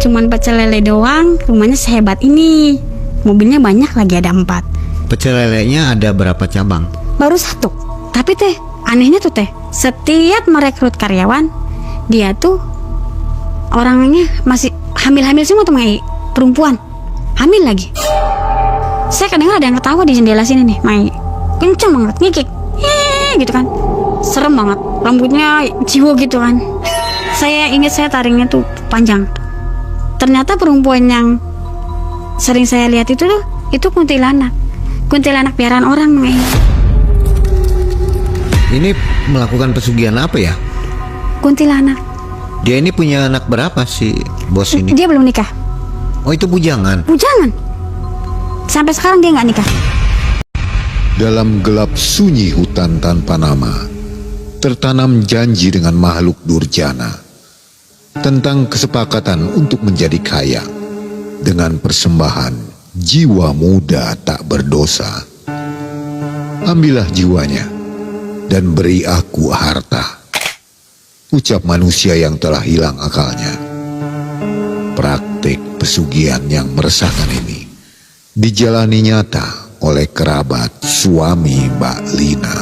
cuman pecel lele doang, rumahnya sehebat ini. Mobilnya banyak lagi, ada 4. Pecel lelenya ada berapa cabang? Baru 1. Tapi teh, anehnya tuh teh, setiap merekrut karyawan, dia tuh orangnya masih hamil-hamil semua tuh Mai. Perempuan, hamil lagi. Saya kadang ada yang ketawa di jendela sini nih, Mai. Kenceng banget, ngikik. Gitu kan. Serem banget, rambutnya jiwo gitu kan. Saya ingat saya taringnya tuh panjang. Ternyata perempuan yang sering saya lihat itu kuntilanak. Kuntilanak piaraan orang, Mai. Ini melakukan pesugihan apa ya? Kuntilanak. Dia ini punya anak berapa sih bos ini? Dia belum nikah. Oh, itu bujangan. Bujangan. Sampai sekarang dia nggak nikah. Dalam gelap sunyi hutan tanpa nama, tertanam janji dengan makhluk durjana tentang kesepakatan untuk menjadi kaya dengan persembahan jiwa muda tak berdosa. Ambillah jiwanya dan beri aku harta, ucap manusia yang telah hilang akalnya. Praktik pesugihan yang meresahkan ini dijalani nyata oleh kerabat suami Mbak Lina.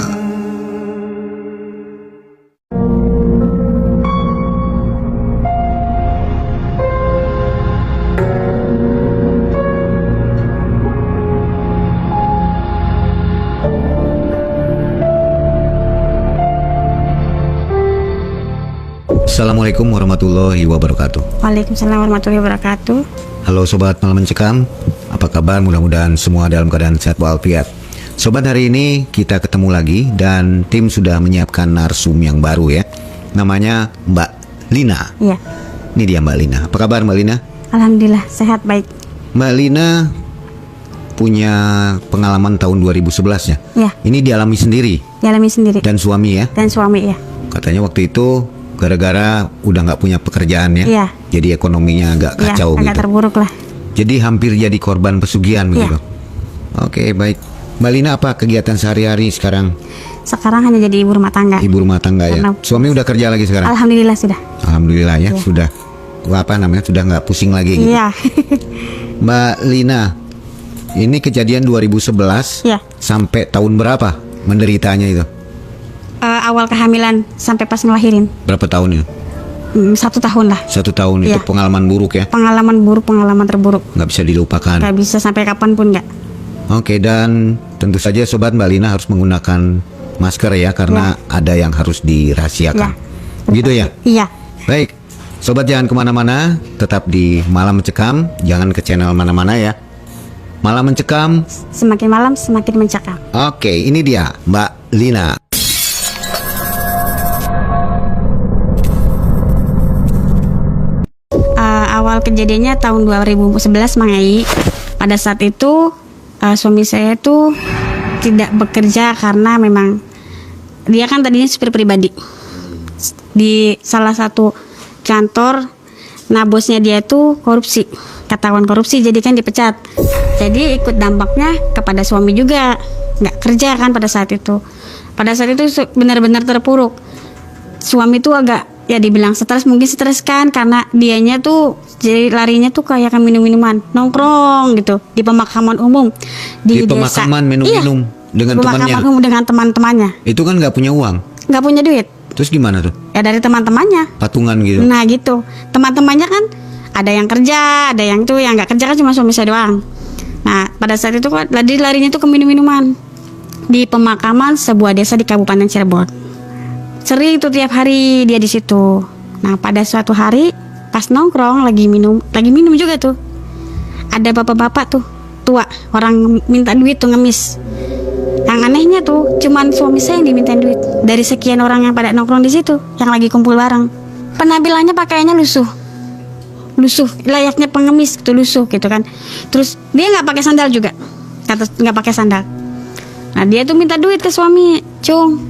Assalamualaikum warahmatullahi wabarakatuh. Waalaikumsalam warahmatullahi wabarakatuh. Halo Sobat Malam Mencekam, apa kabar? Mudah-mudahan semua dalam keadaan sehat walafiat. Sobat, hari ini kita ketemu lagi dan tim sudah menyiapkan narsum yang baru ya. Namanya Mbak Lina. Iya. Ini dia Mbak Lina. Apa kabar Mbak Lina? Alhamdulillah sehat baik. Mbak Lina punya pengalaman tahun 2011 ya? Iya. Ini dialami sendiri? Dialami sendiri. Dan suami ya? Dan suami ya. Katanya waktu itu gara-gara udah nggak punya pekerjaan ya? Iya. Jadi ekonominya agak kacau agak gitu. terburuk lah. Jadi hampir jadi korban pesugihan begitu. Oke, baik. Mbak Lina, apa kegiatan sehari-hari sekarang? Sekarang hanya jadi ibu rumah tangga. Ibu rumah tangga ya. Karena Suami udah kerja lagi sekarang? Alhamdulillah sudah. Alhamdulillah ya, Iya. sudah. Apa namanya? Sudah nggak pusing lagi gitu. Iya. Mbak Lina, ini kejadian 2011 Iya. sampai tahun berapa menderitanya itu? Awal kehamilan sampai pas ngelahirin. Berapa tahun itu? 1 tahun lah. 1 tahun itu Iya. pengalaman buruk ya? Pengalaman buruk, pengalaman terburuk. Nggak bisa dilupakan. Gak bisa sampai kapanpun nggak. Oke, dan tentu saja Sobat, Mbak Lina harus menggunakan masker ya, karena ada yang harus dirahasiakan. Gitu ya? Iya. Baik, Sobat jangan kemana-mana, tetap di Malam Mencekam, jangan ke channel mana-mana ya. Malam Mencekam. Semakin malam semakin mencekam. Oke, ini dia Mbak Lina. Awal kejadiannya tahun 2011 Mang Ai. Pada saat itu suami saya tuh tidak bekerja karena memang dia kan tadinya supir pribadi di salah satu kantor. Nah, bosnya dia tuh korupsi, ketahuan korupsi, jadi kan dipecat. Jadi ikut dampaknya kepada suami juga, nggak kerja kan pada saat itu. Pada saat itu benar-benar terpuruk. Suami tuh agak, ya dibilang stres, mungkin stres kan, karena dianya tuh jadi larinya tuh kayak minum-minuman, nongkrong gitu di pemakaman umum Di desa. pemakaman minum-minum dengan temannya. Pemakaman umum dengan teman-temannya. Itu kan nggak punya uang. Nggak punya duit. Terus gimana tuh? Ya dari teman-temannya. Patungan gitu. Nah gitu, teman-temannya kan ada yang kerja, ada yang tuh yang nggak kerja kan cuma suami saya doang. Nah pada saat itu kan larinya tuh ke minum-minuman di pemakaman sebuah desa di Kabupaten Cirebon. Sering itu tiap hari dia di situ. Nah pada suatu hari pas nongkrong lagi minum juga tuh, ada bapak-bapak tuh tua, orang minta duit tuh ngemis. Yang anehnya tuh cuman suami saya yang dimintain duit dari sekian orang yang pada nongkrong di situ, yang lagi kumpul bareng. Penampilannya pakaiannya lusuh, layaknya pengemis gitu, lusuh gitu kan. Terus dia nggak pakai sandal juga, kata nggak pakai sandal. Nah dia tuh minta duit ke suami, cung,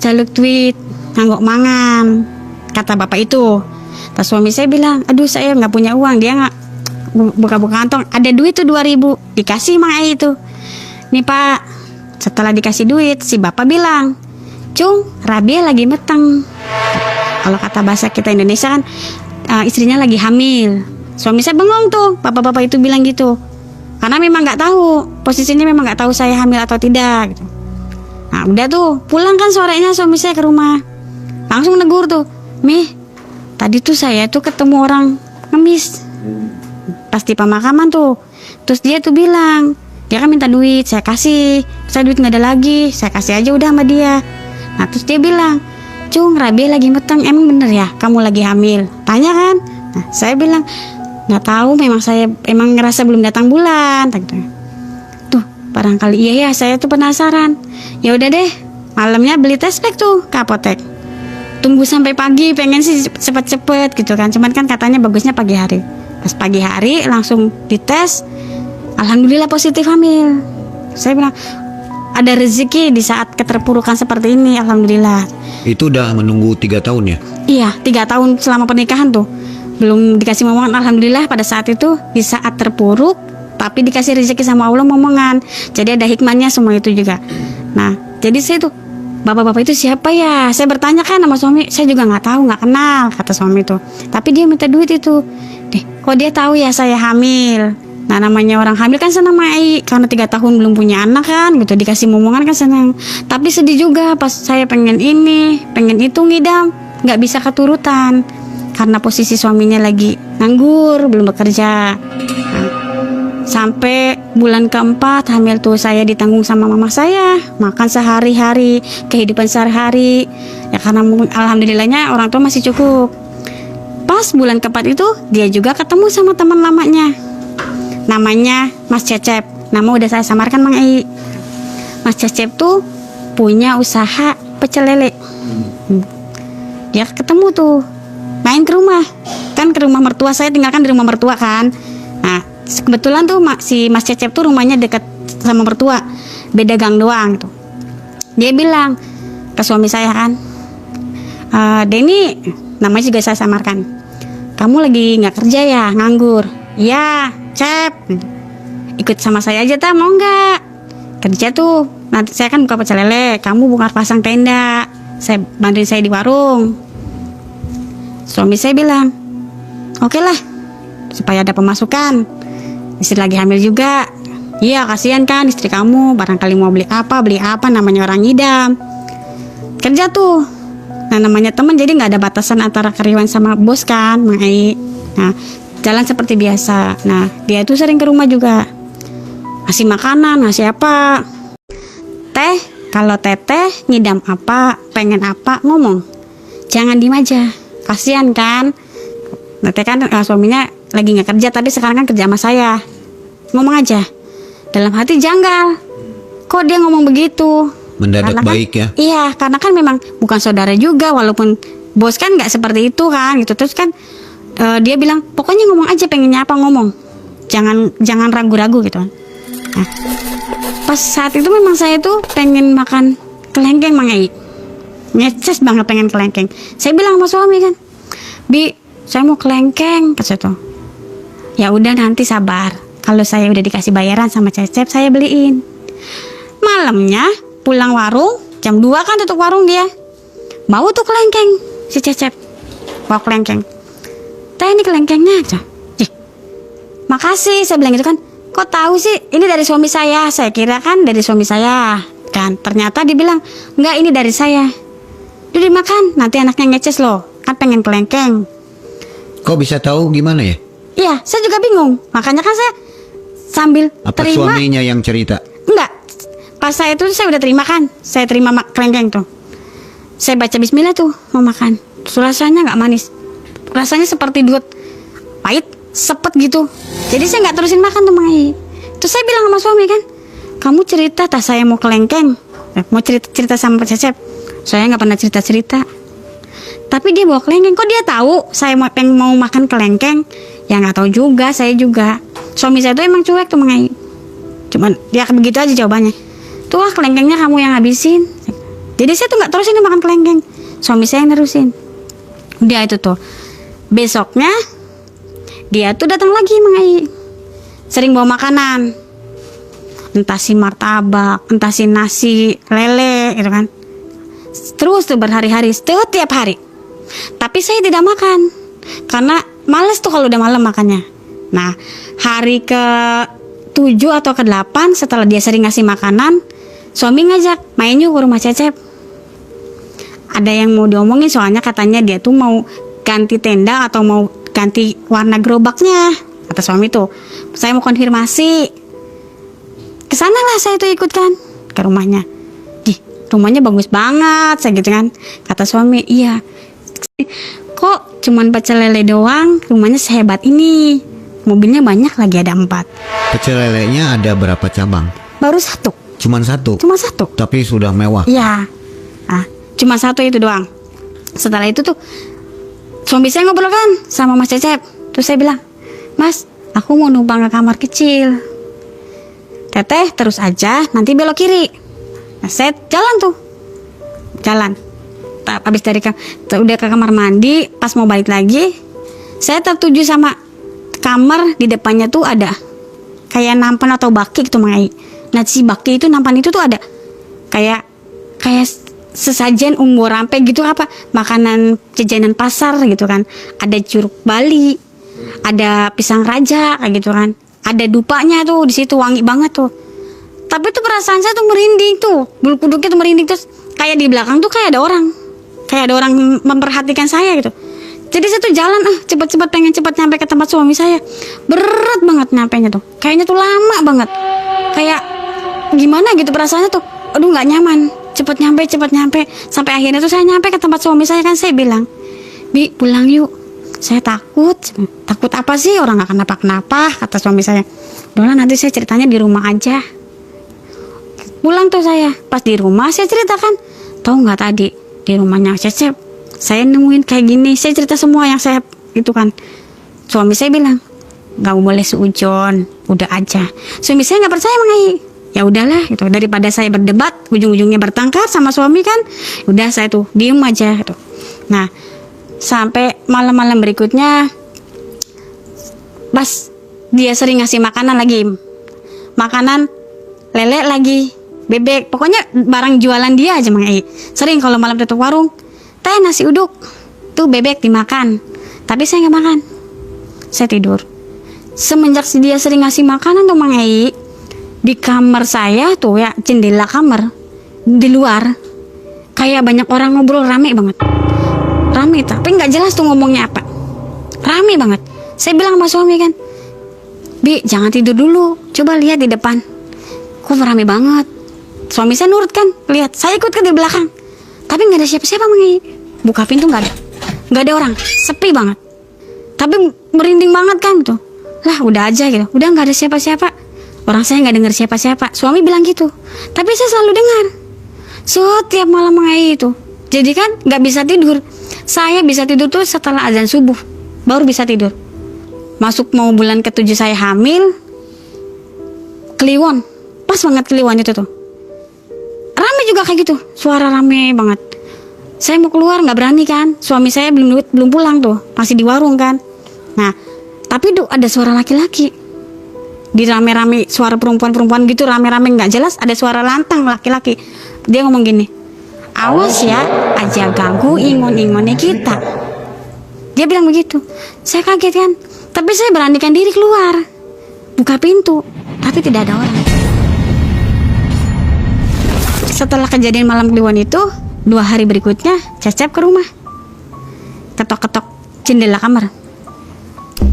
jaluk duit, nganggok mangan, kata bapak itu. Terus suami saya bilang, aduh saya nggak punya uang. Dia nggak buka-buka kantong, ada duit tuh 2.000, dikasih Mang Ai itu. Nih Pak. Setelah dikasih duit, si bapak bilang, cung, Rabia lagi meteng. Kalau kata bahasa kita Indonesia kan, istrinya lagi hamil. suami saya bengong tuh, bapak-bapak itu bilang gitu. Karena memang nggak tahu, posisinya memang nggak tahu saya hamil atau tidak gitu. Nah udah tuh, pulang kan sorenya suami saya ke rumah. Langsung negur tuh, "Mi, tadi tuh saya tuh ketemu orang ngemis pas di pemakaman tuh. Terus dia tuh bilang, dia kan minta duit, saya kasih. Saya duit nggak ada lagi, saya kasih aja udah sama dia. Nah terus dia bilang, Cung, Rabi lagi meteng, emang bener ya kamu lagi hamil? Tanya kan. Nah saya bilang, nggak tahu, memang saya emang ngerasa belum datang bulan. Tuh barangkali iya ya, saya tuh penasaran. Ya udah deh, malamnya beli tes pack tuh ke apotek. Tunggu sampai pagi, pengen sih cepet-cepet gitu kan. Cuman kan katanya bagusnya pagi hari. Pas pagi hari langsung dites, alhamdulillah positif hamil. Saya bilang, ada rezeki di saat keterpurukan seperti ini, alhamdulillah. Itu udah menunggu 3 tahun ya? Iya, 3 tahun selama pernikahan tuh. Belum dikasih momongan, alhamdulillah pada saat itu di saat terpuruk, tapi dikasih rezeki sama Allah momongan. Jadi ada hikmahnya semua itu juga. Nah, jadi saya tuh, bapak-bapak itu siapa ya? Saya bertanya kan sama suami, saya juga nggak tahu, nggak kenal, kata suami itu. Tapi dia minta duit itu. Deh, kok dia tahu ya saya hamil? Nah namanya orang hamil kan senang Mai, karena 3 tahun belum punya anak kan, gitu dikasih momongan kan senang. Tapi sedih juga pas saya pengen ini, pengen itu ngidam, nggak bisa keturutan karena posisi suaminya lagi nganggur, belum bekerja. Nah, sampai bulan keempat hamil tuh saya ditanggung sama mama saya, makan sehari-hari, kehidupan sehari-hari. Ya karena alhamdulillahnya orang tua masih cukup. Pas bulan keempat itu dia juga ketemu sama teman lamanya. Namanya Mas Cecep. Nama udah saya samarkan Mang Ei. Mas Cecep tuh punya usaha pecel lele. Dia ketemu tuh, main ke rumah. Kan ke rumah mertua saya, tinggalkan di rumah mertua kan. Nah, kebetulan tuh si Mas Cecep tuh rumahnya dekat sama mertua, beda gang doang tuh. Dia bilang ke suami saya kan, Denny, namanya juga saya samarkan, kamu lagi nggak kerja ya, nganggur? Iya, Cep, ikut sama saya aja mau nggak? Kerja tuh, nanti saya kan buka pecel lele, kamu buka pasang tenda, saya bantuin saya di warung. Suami saya bilang, oke lah, supaya ada pemasukan. Istri lagi hamil juga. Iya, kasihan kan istri kamu, barangkali mau beli apa, namanya orang ngidam. Kerja tuh. Nah, namanya teman, jadi nggak ada batasan antara karyawan sama bos kan, Mang Ei. Nah, jalan seperti biasa. Nah, dia tuh sering ke rumah juga. Ngasih makanan, ngasih apa. Teh, kalau teteh ngidam apa, pengen apa, ngomong. Jangan diem aja. Kasihan kan. Teteh kan suaminya lagi nggak kerja, tapi sekarang kan kerja sama saya. Ngomong aja. Dalam hati janggal. Kok dia ngomong begitu? Mendadak Karena baik kan, ya? Iya, karena kan memang bukan saudara juga, walaupun bos kan nggak seperti itu kan gitu. Terus kan dia bilang pokoknya ngomong aja, pengennya apa ngomong, jangan ragu-ragu gitu. Nah, pas saat itu memang saya tuh pengen makan kelengkeng Mang Ei, ngeces banget pengen kelengkeng. Saya bilang sama suami kan, Bi, saya mau kelengkeng, kata tuh. Ya udah nanti sabar, kalau saya udah dikasih bayaran sama Cecep saya beliin. Malamnya pulang warung jam 2 kan tutup warung dia, bawa tuh kelengkeng si Cecep, bawa kelengkeng. Teh, ini kelengkengnya aja. Makasih, saya bilang gitu kan. Kok tahu sih ini dari suami saya? Saya kira kan dari suami saya kan. Ternyata dibilang enggak, ini dari saya. Udah dimakan, nanti anaknya ngeces loh, kan pengen kelengkeng. Kok bisa tahu gimana ya? Iya, saya juga bingung. Makanya kan saya sambil Apa terima. suaminya yang cerita? Enggak, pas saya itu saya udah terima kan. Saya terima kelengkeng tuh. Saya baca bismillah tuh mau makan. Terus rasanya nggak manis. Rasanya seperti duit pahit, sepet gitu. Jadi saya nggak terusin makan tuh Mang Ei. Terus saya bilang sama suami kan, kamu cerita tak saya mau kelengkeng, mau cerita sama Pak Cecep. Saya nggak pernah cerita. Tapi dia bawa kelengkeng. Kok dia tahu saya mau makan kelengkeng? Ya nggak tahu juga, saya juga. Suami saya tuh emang cuek tuh Mang Ei. Cuman dia begitu aja jawabannya. Tuh kelengkengnya kamu yang habisin. Jadi saya tuh nggak terusin makan kelengkeng. Suami saya yang nerusin. Udah itu tuh. Besoknya dia tuh datang lagi Mang Ei, sering bawa makanan, entah si martabak, entah si nasi lele gitu kan. Terus tuh berhari-hari, setiap hari. Tapi saya tidak makan karena males tuh kalau udah malam makannya. Nah, hari ke-7 atau ke-8 setelah dia sering ngasih makanan, suami ngajak main yuk ke rumah Cecep. Ada yang mau diomongin soalnya katanya dia tuh mau ganti tenda atau mau ganti warna gerobaknya. Kata suami tuh, saya mau konfirmasi. Kesana lah saya tuh ikut kan ke rumahnya. Rumahnya bagus banget, saya gitu kan. Kata suami, iya. Kok cuman pecel lele doang, rumahnya sehebat ini. Mobilnya banyak lagi, ada 4. Pecel lelenya ada berapa cabang? Baru 1. Cuman 1. Cuma 1. Tapi sudah mewah. Iya. Ah, cuma 1 itu doang. Setelah itu tuh suami saya ngobrol kan sama Mas Cecep. Terus saya bilang, Mas, aku mau numpang ke kamar kecil. Teteh terus aja, nanti belok kiri. Nah, saya jalan tuh. Jalan. Habis dari udah ke kamar mandi, pas mau balik lagi, saya tertuju sama kamar di depannya tuh ada kayak nampan atau baki gitu, Mang Ai. Nah, si baki itu nampan itu tuh ada kayak sesajen umur rampe gitu, apa makanan jajanan pasar gitu kan. Ada jeruk Bali, ada pisang raja kayak gitu kan. Ada dupanya tuh di situ, wangi banget tuh. Tapi tuh perasaan saya tuh merinding tuh, bulu kuduknya tuh merinding. Terus kayak di belakang tuh kayak ada orang memperhatikan saya gitu. Jadi saya tuh jalan cepet-cepet, pengen cepet nyampe ke tempat suami saya. Berat banget nyampenya tuh, kayaknya tuh lama banget. Kayak gimana gitu perasaannya tuh, aduh nggak nyaman. Cepet nyampe. Sampai akhirnya tuh saya nyampe ke tempat suami saya kan. Saya bilang, Bi, pulang yuk. Saya takut apa sih, orang nggak kenapa-kenapa, kata suami saya. Udah lah, nanti saya ceritanya di rumah aja. Pulang tuh saya, pas di rumah saya ceritakan, tahu nggak tadi di rumahnya Cecep saya nemuin kayak gini. Saya cerita semua yang saya itu kan. Suami saya bilang, nggak boleh seujon, udah aja. Suami saya nggak percaya, Mang Ai. Ya udahlah gitu, daripada saya berdebat ujung-ujungnya bertengkar sama suami kan, udah saya tuh diem aja gitu. Nah, sampai malam-malam berikutnya, pas dia sering ngasih makanan lagi, makanan lele lagi, bebek, pokoknya barang jualan dia aja, Mang Ai. Sering kalau malam tutup warung, teh nasi uduk tuh bebek dimakan, tapi saya nggak makan, saya tidur. Semenjak dia sering ngasih makanan tuh, Mang Ai, di kamar saya tuh ya, jendela kamar di luar kayak banyak orang ngobrol, rame banget, rame tapi nggak jelas tuh ngomongnya apa, rame banget. Saya bilang sama suami kan, Bi, jangan tidur dulu, coba lihat di depan, kok rame banget. Suami saya nurut kan, lihat. Saya ikut ke di belakang, tapi nggak ada siapa-siapa, Mang Ai. Buka pintu nggak ada orang, sepi banget. Tapi merinding banget kan gitu. Lah udah aja gitu, udah nggak ada siapa-siapa. Orang saya nggak dengar siapa-siapa. Suami bilang gitu, tapi saya selalu dengar setiap malam, Mang Ai itu. Jadi kan nggak bisa tidur. Saya bisa tidur tuh setelah azan subuh, baru bisa tidur. Masuk mau bulan ke-7 saya hamil, Kliwon, pas banget Kliwon itu tuh. Rame juga kayak gitu, suara rame banget. Saya mau keluar nggak berani kan, suami saya belum pulang tuh, masih di warung kan. Nah, tapi tuh ada suara laki-laki. Di rame-rame suara perempuan-perempuan gitu, rame-rame nggak jelas, ada suara lantang laki-laki. Dia ngomong gini, awas ya, aja ganggu ingon-ingonnya kita. Dia bilang begitu. Saya kaget kan, tapi saya beranikan diri keluar, buka pintu, tapi tidak ada orang. Setelah kejadian malam Kliwon itu, 2 hari berikutnya Cecep ke rumah, ketok-ketok jendela kamar,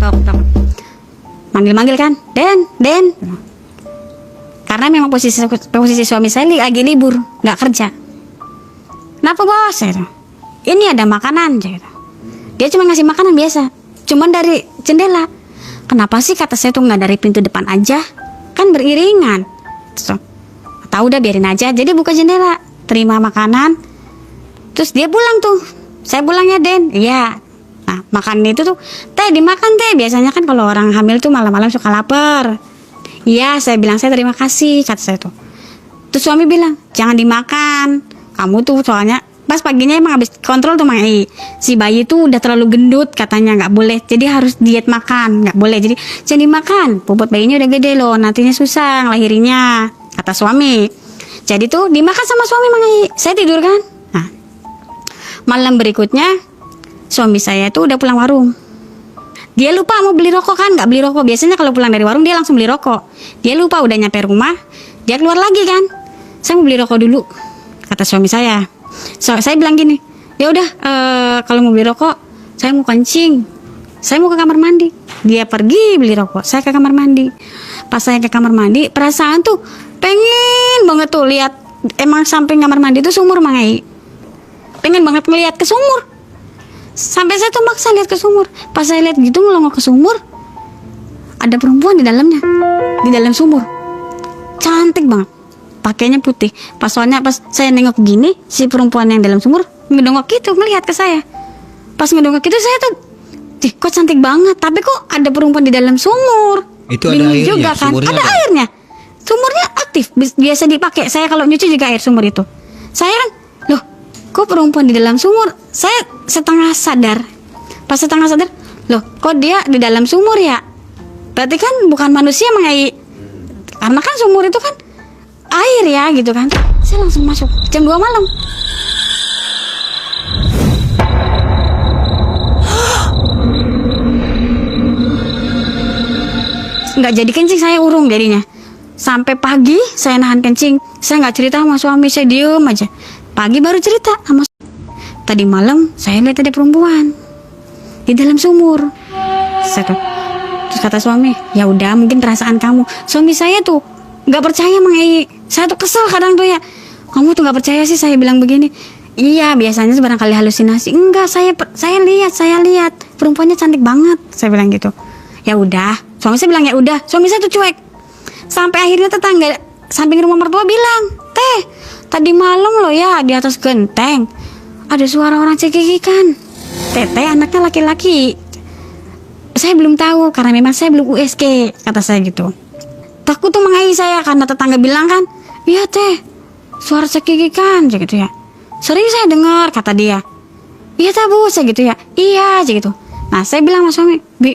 tok-tok, manggil-manggil kan, Den. Karena memang posisi suami saya lagi libur, nggak kerja. Kenapa bos? Ini ada makanan. Dia cuma ngasih makanan biasa, cuman dari jendela. Kenapa sih, kata saya tuh nggak dari pintu depan aja, kan beriringan. Tahu udah biarin aja. Jadi buka jendela, terima makanan, terus dia pulang tuh. Saya pulang ya, Den. Iya. Nah, makan itu tuh, teh dimakan teh. Biasanya kan kalau orang hamil tuh malam-malam suka lapar. Iya, saya bilang saya terima kasih, kata saya tuh. Terus suami bilang, jangan dimakan. Kamu tuh soalnya pas paginya emang habis kontrol tuh, Mang Ai. Si bayi tuh udah terlalu gendut, katanya nggak boleh. Jadi harus diet makan, nggak boleh. Jadi jangan dimakan. Bobot bayinya udah gede loh, nantinya susah ngelahirinnya, kata suami. Jadi tuh dimakan sama suami, Mang Ai. Saya tidur kan. Nah, malam berikutnya suami saya tuh udah pulang warung. Dia lupa mau beli rokok kan, nggak beli rokok. Biasanya kalau pulang dari warung dia langsung beli rokok. Dia lupa, udah nyampe rumah, dia keluar lagi kan. Saya mau beli rokok dulu, kata suami saya. Saya bilang gini, ya udah kalau mau beli rokok, saya mau kencing, saya mau ke kamar mandi. Dia pergi beli rokok, saya ke kamar mandi. Pas saya ke kamar mandi, perasaan tuh pengen banget tuh lihat. Emang samping kamar mandi itu sumur Mang Ai. Pengen banget ngeliat ke sumur. Sampai saya tuh maksa lihat ke sumur. Pas saya lihat gitu ngelongok ke sumur, ada perempuan di dalamnya, di dalam sumur. Cantik banget, pakainya putih. Pas saya nengok gini, si perempuan yang dalam sumur ngedongok gitu, ngelihat ke saya. Pas ngedongok gitu saya tuh, kok cantik banget. Tapi kok ada perempuan di dalam sumur? Itu ada Bingung airnya, juga kan? sumurnya Ada ada? airnya. Sumurnya aktif, biasa dipakai. Saya kalau nyuci juga air sumur itu. Saya kan, loh, kok perempuan di dalam sumur? Saya setengah sadar. Pas setengah sadar, loh, kok dia di dalam sumur ya? Berarti kan bukan manusia Mang Ai. Karena kan sumur itu kan air ya gitu kan. Saya langsung masuk jam 2 malam. Nggak jadi kencing, saya urung jadinya. Sampai pagi saya nahan kencing. Saya nggak cerita sama suami, saya diem aja. Pagi baru cerita sama tadi malam saya lihat ada perempuan di dalam sumur. Terus kata suami, ya udah mungkin perasaan kamu. Suami saya tuh nggak percaya Mang Ai. Saya tuh kesel kadang tuh ya. Kamu tuh nggak percaya sih saya bilang begini. Iya biasanya barangkali halusinasi. Enggak, saya lihat perempuannya cantik banget. Saya bilang gitu. Ya udah, suami saya bilang ya udah. Suami saya tuh cuek. Sampai akhirnya tetangga samping rumah mertua bilang, "Teh, tadi malam loh ya di atas genteng ada suara orang cekikikan." Teteh anaknya laki-laki. Saya belum tahu karena memang saya belum USG, kata saya gitu. Takut tuh Mang Ai saya karena tetangga bilang kan, "Iya teh, suara cekikikan," gitu ya. Sering saya dengar, kata dia. "Iya teh Bu," saya gitu ya. "Iya," aja gitu. Nah saya bilang sama suami, "Bi,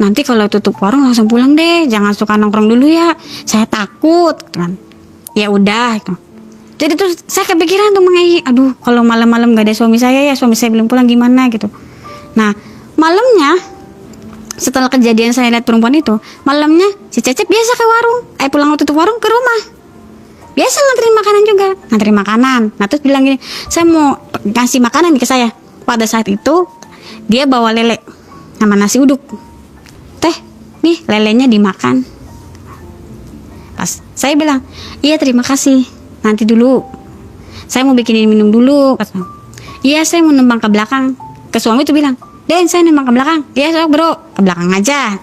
nanti kalau tutup warung langsung pulang deh, jangan suka nongkrong dulu ya, saya takut," kan. Ya udah itu. Jadi terus saya kepikiran tuh Mang Ai, aduh kalau malam-malam gak ada suami saya ya, suami saya belum pulang gimana gitu. Nah malamnya setelah kejadian saya lihat perempuan itu, malamnya si Cecep biasa ke warung, pulang tutup warung ke rumah, biasa nganterin makanan juga, nganterin makanan. Nah terus bilang gini, saya mau ngasih makanan ke saya. Pada saat itu dia bawa lele sama nasi uduk. "Teh, nih lelenya dimakan." Pas saya bilang, "Iya terima kasih, nanti dulu saya mau bikinin minum dulu." "Iya saya mau nembang ke belakang." Ke suami tuh bilang, "Den saya nembang ke belakang." "Iya sok bro, ke belakang aja."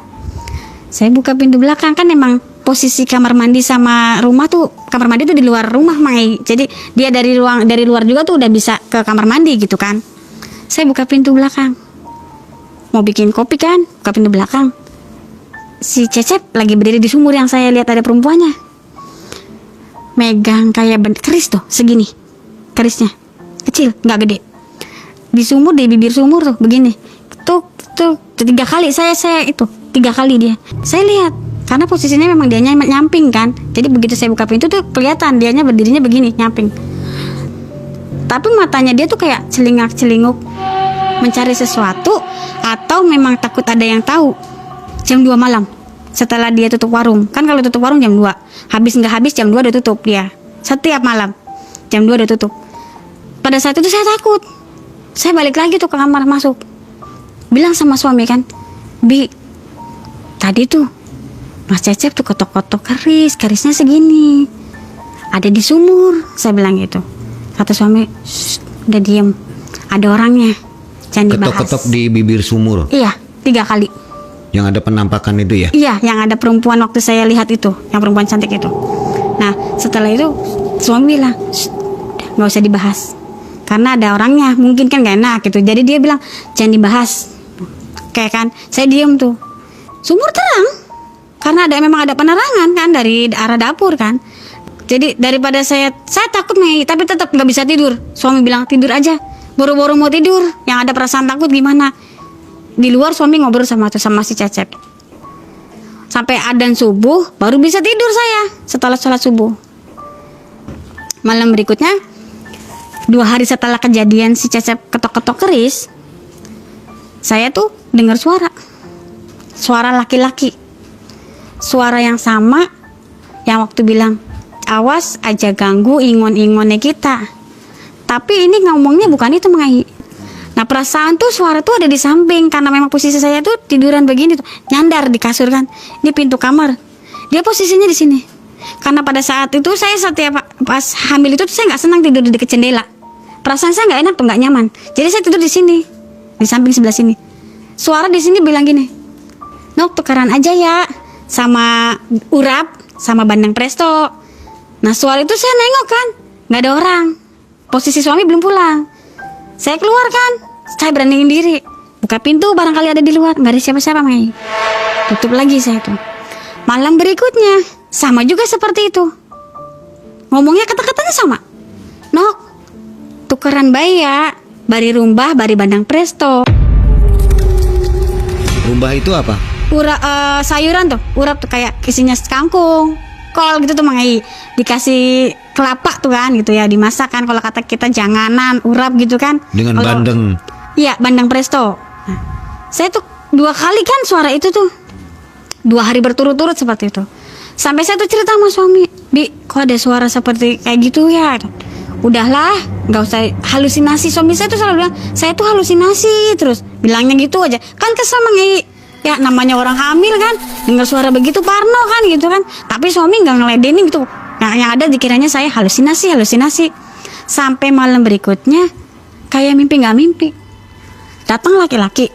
Saya buka pintu belakang, kan emang posisi kamar mandi sama rumah tuh, kamar mandi tuh di luar rumah Mang Ai. Jadi dia dari luar juga tuh udah bisa ke kamar mandi gitu kan. Saya buka pintu belakang, mau bikin kopi kan, buka pintu belakang. Si Cecep lagi berdiri di sumur yang saya lihat ada perempuannya. Megang kayak keris tuh, segini. Kerisnya. Kecil, nggak gede. Di sumur, di bibir sumur tuh, begini. Tuh, 3 kali saya itu. 3 kali dia. Saya lihat. Karena posisinya memang dianya nyamping kan. Jadi begitu saya buka pintu tuh kelihatan dianya berdirinya begini, nyamping. Tapi matanya dia tuh kayak celingak-celinguk, mencari sesuatu atau memang takut ada yang tahu. Jam 2 malam setelah dia tutup warung. Kan kalau tutup warung jam 2, habis nggak habis jam 2 udah tutup dia. Setiap malam jam 2 udah tutup. Pada saat itu saya takut. Saya balik lagi tuh ke kamar, masuk, bilang sama suami kan, "Bi, tadi tuh Mas Cecep tuh kotok-kotok kerisnya segini, ada di sumur." Saya bilang gitu. Kata suami, "Shh, udah diem, ada orangnya, jangan dibahas." Ketok-ketok di bibir sumur. Iya, 3 kali. Yang ada penampakan itu ya? Iya, yang ada perempuan waktu saya lihat itu, yang perempuan cantik itu. Nah, setelah itu suami bilang, "Shh, udah, nggak usah dibahas, karena ada orangnya, mungkin kan gak enak gitu." Jadi dia bilang, "Jangan dibahas." Kayak kan, saya diem tuh. Sumur terang, karena memang ada penerangan kan dari arah dapur kan. Jadi daripada saya takut nih, tapi tetap nggak bisa tidur. Suami bilang, "Tidur aja." Boro-boro mau tidur, yang ada perasaan takut gimana? Di luar suami ngobrol sama si Cecep. Sampai adzan subuh baru bisa tidur saya setelah sholat subuh. Malam berikutnya, 2 hari setelah kejadian si Cecep ketok-ketok keris, saya tuh dengar suara suara laki-laki. Suara yang sama yang waktu bilang, awas aja ganggu ingon-ingonnya kita. Tapi ini ngomongnya bukan itu Mang Ai. Nah perasaan tuh suara tuh ada di samping, karena memang posisi saya tuh tiduran begini tuh, nyandar di kasur kan. Ini pintu kamar. Dia posisinya di sini. Karena pada saat itu saya setiap pas hamil itu saya nggak senang tidur di dekat jendela. Perasaan saya nggak enak tuh, nggak nyaman. Jadi saya tidur di sini, di samping sebelah sini. Suara di sini bilang gini, Nok tukeran aja ya sama urap sama bandeng presto. Nah suara itu saya nengok kan, nggak ada orang. Posisi suami belum pulang. Saya keluar kan, saya beraniin diri, buka pintu barangkali ada di luar, nggak ada siapa-siapa Mai. Tutup lagi saya tuh. Malam berikutnya sama juga seperti itu. Ngomongnya kata-katanya sama. Nok, tukeran bayi ya, bari rumbah, bari bandang presto. Rumbah itu apa? Sayuran tuh, urap tuh kayak isinya kangkung, kol gitu tuh Mang Ai. Dikasih kelapa tuh kan gitu ya, dimasak kan, kalau kata kita janganan, urap gitu kan. Dengan Kalau- bandeng. Iya, bandeng presto. Nah, saya tuh 2 kali kan suara itu tuh. 2 hari berturut-turut seperti itu. Sampai saya tuh cerita sama suami, Bi, kok ada suara seperti kayak gitu ya? Udahlah, nggak usah halusinasi. Suami saya tuh selalu bilang, saya tuh halusinasi terus. Bilangnya gitu aja. Kan kesel Mang Ai. Ya namanya orang hamil kan, dengar suara begitu parno kan gitu kan. Tapi suami nggak ngeledenin gitu. Nah, yang ada dikiranya saya halusinasi. Sampai malam berikutnya, kayak mimpi nggak mimpi. Datang laki-laki.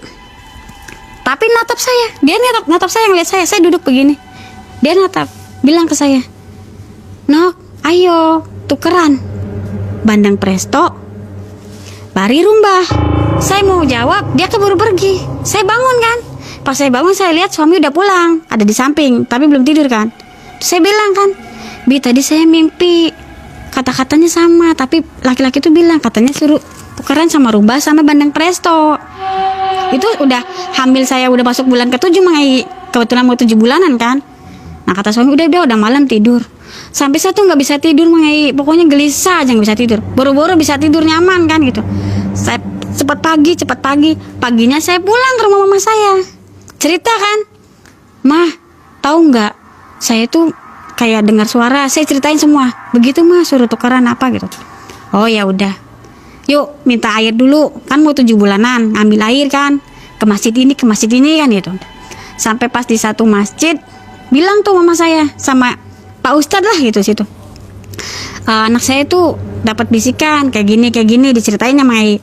Tapi natap saya. Dia natap saya, ngeliat saya duduk begini. Dia natap, bilang ke saya, Nok, ayo tukeran bandeng presto, bari rumbah. Saya mau jawab, dia keburu pergi. Saya bangun kan. Pas saya bangun saya lihat suami udah pulang, ada di samping, tapi belum tidur kan. Terus saya bilang kan, Bi tadi saya mimpi, kata-katanya sama, tapi laki-laki itu bilang katanya suruh tukeran sama rumbah sama bandeng presto. Itu udah hamil, saya udah masuk bulan ke-7 Mang Ai. Kebetulan mau 7 bulanan kan. Nah kata suami udah malam tidur. Sampai saya tuh nggak bisa tidur Mang Ai. Pokoknya gelisah aja nggak bisa tidur. Boro-boro bisa tidur nyaman kan gitu. Saya cepat pagi. Paginya saya pulang ke rumah mama saya. Cerita kan, Mah, tahu nggak? Saya tuh kayak dengar suara. Saya ceritain semua. Begitu Mah, suruh tukeran apa gitu. Oh ya udah. Yuk minta air dulu. Kan mau 7 bulanan, ngambil air kan. Ke masjid ini kan gitu. Sampai pas di satu masjid, bilang tuh mama saya sama Pak Ustadz lah gitu situ. Anak saya tuh dapat bisikan kayak gini diceritain sama Ai.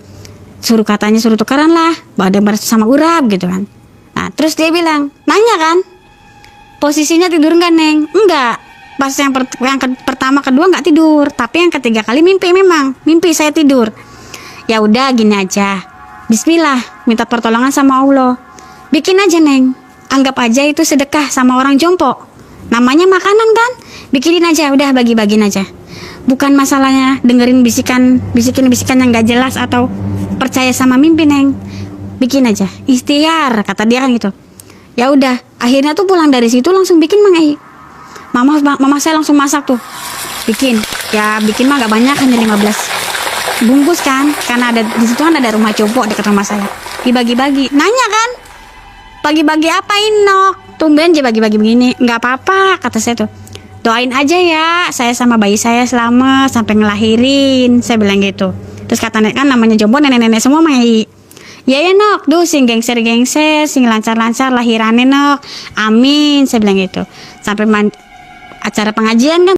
Katanya suruh tukeran lah, bandeng presto sama urap gitu kan. Nah terus dia bilang, nanya kan, posisinya tidur nggak Neng? Enggak. Pas yang pertama kedua nggak tidur, tapi yang ketiga kali mimpi saya tidur. Ya udah gini aja, Bismillah, minta pertolongan sama Allah. Bikin aja Neng, anggap aja itu sedekah sama orang jompo. Namanya makanan kan, bikinin aja, udah bagi-bagiin aja. Bukan masalahnya dengerin bisikan yang nggak jelas atau percaya sama mimpi Neng. Bikin aja, ikhtiar kata dia kan gitu. Ya udah, akhirnya tuh pulang dari situ langsung bikin Mang Ai. Mama saya langsung masak tuh, bikin mah gak banyak, hanya 15 bungkus kan, karena ada di situ kan ada rumah jompo dekat rumah saya. Dibagi-bagi, nanya kan, bagi-bagi apain Nok? Tumben aja bagi-bagi begini. Nggak apa-apa kata saya tuh, doain aja ya saya sama bayi saya selamat sampai ngelahirin, saya bilang gitu. Terus kata kan namanya jompo nenek-nenek semua Mang Ai. Ya Nok, duh sing gengser sing lancar-lancar lahirannya Nok, amin, saya bilang gitu. Sampai acara pengajian kan,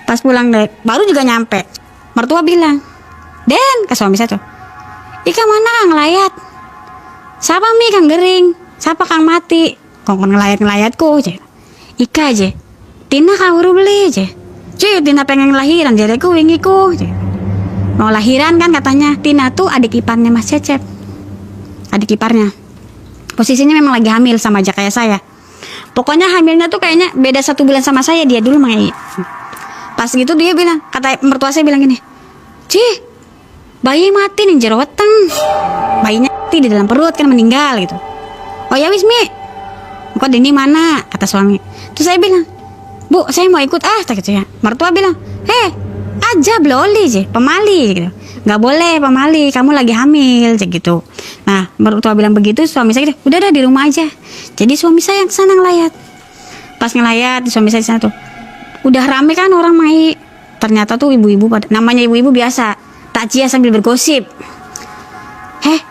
pas pulang baru juga nyampe, mertua bilang, Den, ke suami saya tuh, Ika mana Kang ngelayat? Siapa Mi Kang Gering? Siapa Kang mati? Kongkon ngelayatku aja. Ika aja, Tina kawuru beli aja. Cuy, Tina pengen lahiran, jadiku wingiku aja. Mau lahiran kan katanya. Tina tuh adik iparnya Mas Cecep, adik iparnya. Posisinya memang lagi hamil sama aja kayak saya. Pokoknya hamilnya tuh kayaknya beda 1 bulan sama saya, dia dulu Mang Ai. Pas gitu dia bilang, kata mertua saya bilang gini, Cih, bayi mati nih jerawatan. Bayinya mati di dalam perut kan, meninggal gitu. Oh ya wis Mi, kok Dini mana? Kata suami. Terus saya bilang, Bu, saya mau ikut tak gitu ya. Mertua bilang, aja bloli je, pemali gitu. nggak boleh pamali, kamu lagi hamil, kayak gitu. Nah mertua bilang begitu, suami saya gitu, udah di rumah aja. Jadi suami saya yang kesana ngelayat. Pas ngelayat, suami saya di sana tuh, udah rame kan orang mai. Ternyata tuh ibu-ibu, namanya ibu-ibu biasa takjiah sambil bergosip.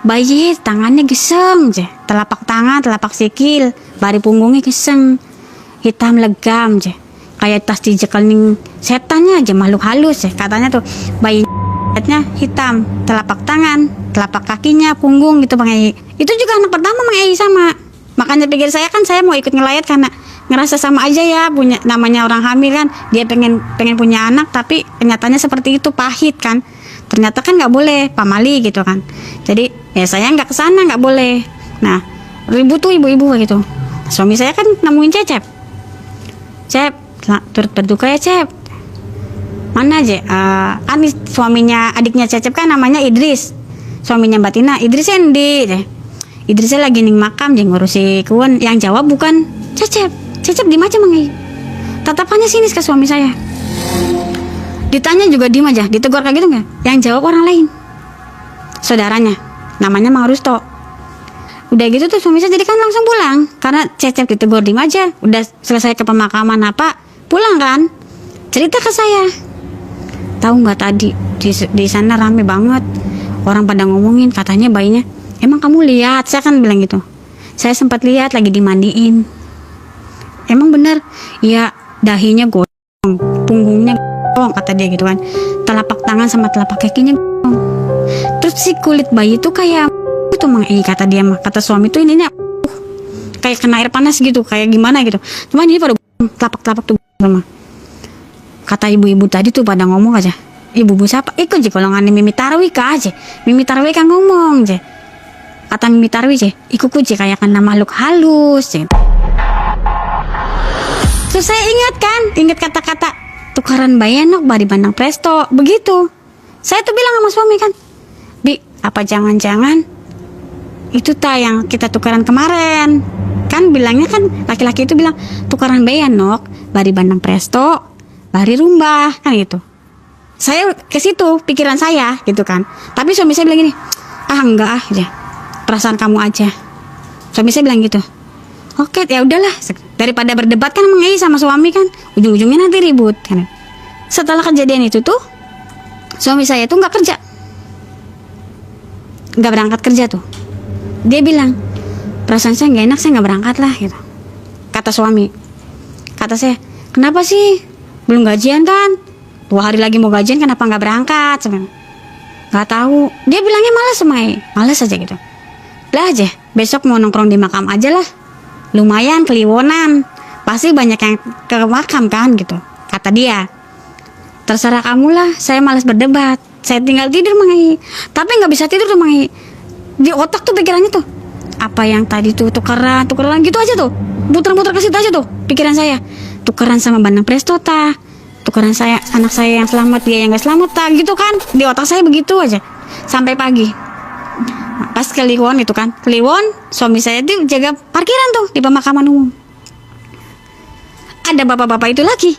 Bayi tangannya geseng, telapak tangan, telapak sikil, bari punggungnya geseng, hitam legam, kayak tas dijekelin setannya aja, makhluk halus, katanya tuh bayinya hitam, telapak tangan, telapak kakinya, punggung gitu Bang Ei. Itu juga anak pertama Bang Ei sama. Makanya pikir saya kan saya mau ikut ngelayat karena ngerasa sama aja ya, punya namanya orang hamil kan, dia pengen punya anak tapi kenyataannya seperti itu, pahit kan. Ternyata kan nggak boleh pamali gitu kan. Jadi ya saya nggak kesana, nggak boleh. Nah ribut tuh ibu-ibu kayak gitu. Suami saya kan nemuin Cecep, turut berduka ya Cep. Mana aja? Anis suaminya adiknya Cecep kan namanya Idris, suaminya Mbak Tina. Idris Endi, Idrisnya lagi ning makam ngurusi kuon. Yang jawab bukan Cecep di aja Mangi. Tatapannya sinis ke suami saya. Ditanya juga diem aja, ditegur kayak gitu nggak? Yang jawab orang lain, saudaranya, namanya Mang Rusto. Udah gitu tuh suami saya jadi kan langsung pulang karena Cecep ditegur diem aja. Udah selesai ke pemakaman apa, pulang kan? Cerita ke saya. Tahu nggak tadi di sana rame banget, orang pada ngomongin katanya bayinya. Emang kamu lihat? Saya kan bilang gitu. Saya sempat lihat lagi dimandiin. Emang bener? Ya dahinya gosong, punggungnya gosong, kata dia gitu kan. Telapak tangan sama telapak kakinya gosong. Terus si kulit bayi itu kayak itu Mang Ei, kata dia mah. Kata suami tuh ininya kayak kena air panas gitu, kayak gimana gitu. Cuma ini pada telapak-telapak tuh sama. Kata ibu-ibu tadi tuh pada ngomong aja. Ibu-ibu siapa? Ikut aja kalau ngani Mimi Tarwi aja. Mimi Tarwi kan ngomong aja. Kata Mimi Tarwi aja, ikut aja kayak kena makhluk halus aja. Terus saya ingat kata-kata tukaran bayenok bari bandang presto, begitu. Saya tuh bilang sama suami kan, Bi, apa jangan-jangan itu yang kita tukaran kemarin? Kan bilangnya kan laki-laki itu bilang tukaran bayenok bari bandang presto, bari rumbah, kan gitu. Saya ke situ pikiran saya gitu kan. Tapi suami saya bilang gini, enggak aja, perasaan kamu aja. Suami saya bilang gitu. Oke, ya udahlah. Daripada berdebat kan Mang Ei sama suami kan, ujung-ujungnya nanti ribut kan. Setelah kejadian itu tuh, suami saya tuh nggak berangkat kerja tuh. Dia bilang, perasaan saya nggak enak, saya nggak berangkat lah gitu. Kata suami. Kata saya, kenapa sih? Belum gajian kan? 2 hari lagi mau gajian, kenapa nggak berangkat? Nggak tahu. Dia bilangnya malas sama Ei, malas aja gitu. Lah aja, besok mau nongkrong di makam aja lah. Lumayan keliwonan, pasti banyak yang ke makam kan gitu, kata dia. Terserah kamu lah, saya malas berdebat, saya tinggal tidur Mang Ei. Tapi nggak bisa tidur tuh Mang Ei. Di otak tuh pikirannya tuh, apa yang tadi tuh tukeran gitu aja tuh, muter-muter ke situ aja tuh pikiran saya. Tukeran sama bandang presto ta, tukeran saya anak saya yang selamat, dia yang nggak selamat ta, gitu kan. Di otak saya begitu aja sampai pagi. Pas Kliwon itu kan, Kliwon suami saya tuh jaga parkiran tuh di pemakaman umum. Ada bapak-bapak itu lagi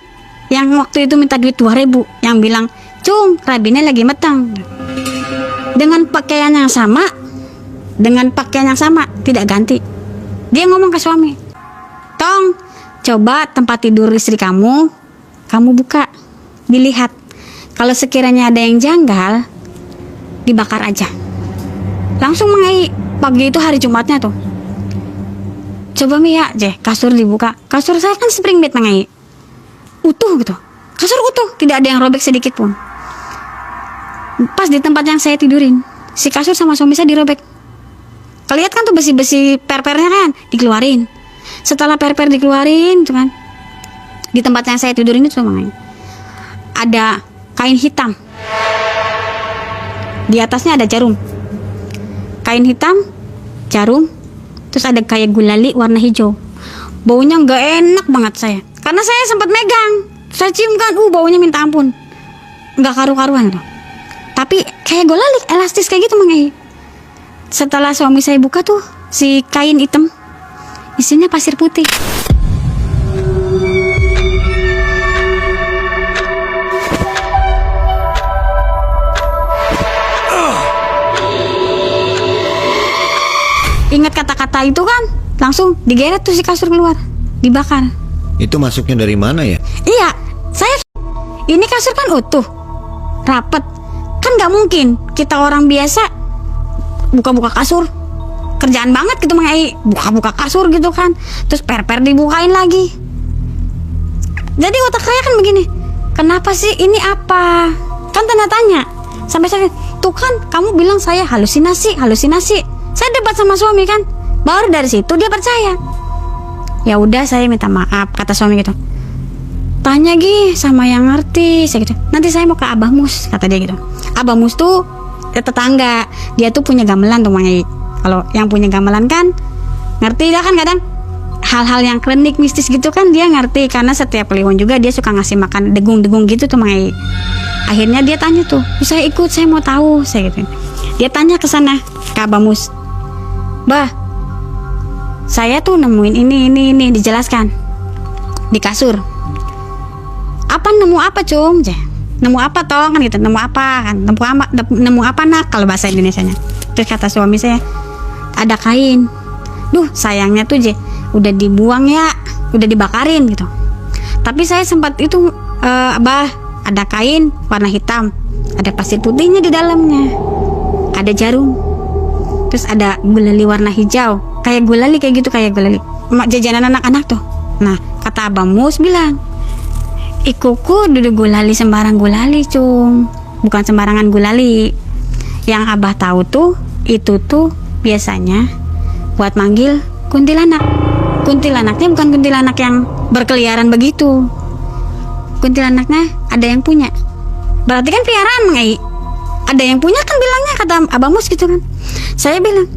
yang waktu itu minta duit 2.000, yang bilang, Cung, rabinnya lagi metang. Dengan pakaian yang sama, tidak ganti. Dia ngomong ke suami, Tong, coba tempat tidur istri kamu buka, dilihat. Kalau sekiranya ada yang janggal, dibakar aja. Langsung Mang Ei, pagi itu hari Jumatnya tuh. Coba Mia, kasur dibuka. Kasur saya kan spring bed Mang Ei, utuh gitu. Kasur utuh, tidak ada yang robek sedikit pun. Pas di tempat yang saya tidurin, si kasur sama suami saya dirobek. Kalian kan tuh besi-besi per-pernya kan dikeluarin. Setelah per-per dikeluarin tuh kan, di tempat yang saya tidurin itu Mang Ei, ada kain hitam. Di atasnya ada jarum. Kain hitam, jarum, terus ada kayak gulali warna hijau. Baunya nggak enak banget saya, karena saya sempat megang, saya cium kan, baunya minta ampun, nggak karu-karuan tuh. Tapi kayak gulali, elastis kayak gitu Mang Ei. Setelah suami saya buka tuh, si kain hitam, isinya pasir putih. kata itu kan langsung digeret tuh si kasur keluar, dibakar. Itu masuknya dari mana ya? Iya, ini kasur kan utuh, rapet. Kan nggak mungkin kita orang biasa buka-buka kasur. Kerjaan banget gitu buka-buka kasur gitu kan. Terus per-per dibukain lagi. Jadi otak saya kan begini, kenapa sih ini apa? Kan tanda tanya. Sampai saya, tuh kan kamu bilang saya halusinasi. Saya debat sama suami kan. Baru dari situ dia percaya. Ya udah saya minta maaf, kata suami gitu. Tanya sama yang ngerti, saya gitu. Nanti saya mau ke Abah Mus, kata dia gitu. Abah Mus tuh tetangga, dia tuh punya gamelan tuh Mang Ai. Kalau yang punya gamelan kan ngerti dah kan kadang hal-hal yang klinik mistis gitu kan dia ngerti, karena setiap kliwon juga dia suka ngasih makan degung-degung gitu tuh Mang Ai. Akhirnya dia tanya tuh, saya ikut, saya mau tahu, saya gitu. Dia tanya ke sana ke Abah Mus, Bah, saya tuh nemuin ini, dijelaskan di kasur. Apa nemu apa cung? Nemu apa tong kan gitu, nemu apa kan, nemu apa nak kalau bahasa Indonesianya. Terus kata suami saya, ada kain. Duh sayangnya tuh udah dibuang ya, udah dibakarin gitu. Tapi saya sempat itu Abah, ada kain warna hitam, ada pasir putihnya di dalamnya, ada jarum, terus ada gulali warna hijau, kayak gulali jajanan anak-anak tuh. Nah kata Abah Mus bilang, ikuku duduk gulali sembarang gulali cung, bukan sembarangan gulali. Yang Abah tahu tuh itu tuh biasanya buat manggil kuntilanak. Kuntilanaknya bukan kuntilanak yang berkeliaran begitu. Kuntilanaknya ada yang punya. Berarti kan piaraan Mang Ai. Ada yang punya kan bilangnya, kata Abah Mus gitu kan. Saya bilang,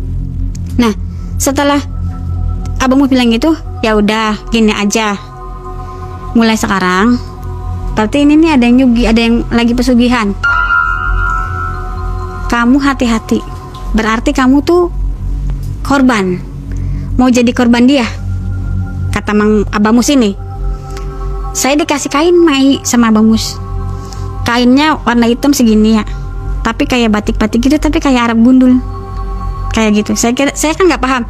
nah setelah Abah Mus bilang gitu, ya udah gini aja. Mulai sekarang berarti ini nih ada yang nyugi, ada yang lagi pesugihan. Kamu hati-hati. Berarti kamu tuh korban. Mau jadi korban dia. Kata Mang Abah Mus ini. Saya dikasih kain Mai sama Abah Mus. Kainnya warna hitam segini ya. Tapi kayak batik-batik gitu, tapi kayak Arab gundul. Kayak gitu. Saya kan nggak paham.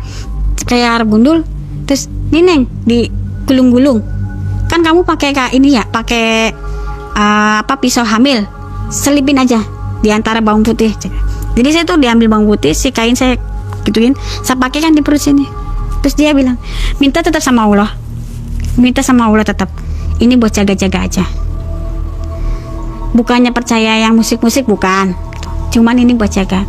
Kayak Arab gundul. Terus nih Neng, digulung-gulung. Kan kamu pakai kayak ini ya, pakai pisau hamil, selipin aja di antara bawang putih. Jadi saya tuh diambil bawang putih, si kain saya gituin, saya pakai kan di perut sini. Terus dia bilang, minta tetap sama Allah, tetap. Ini buat jaga-jaga aja. Bukannya percaya yang musik-musik, bukan. Cuman ini buat jaga.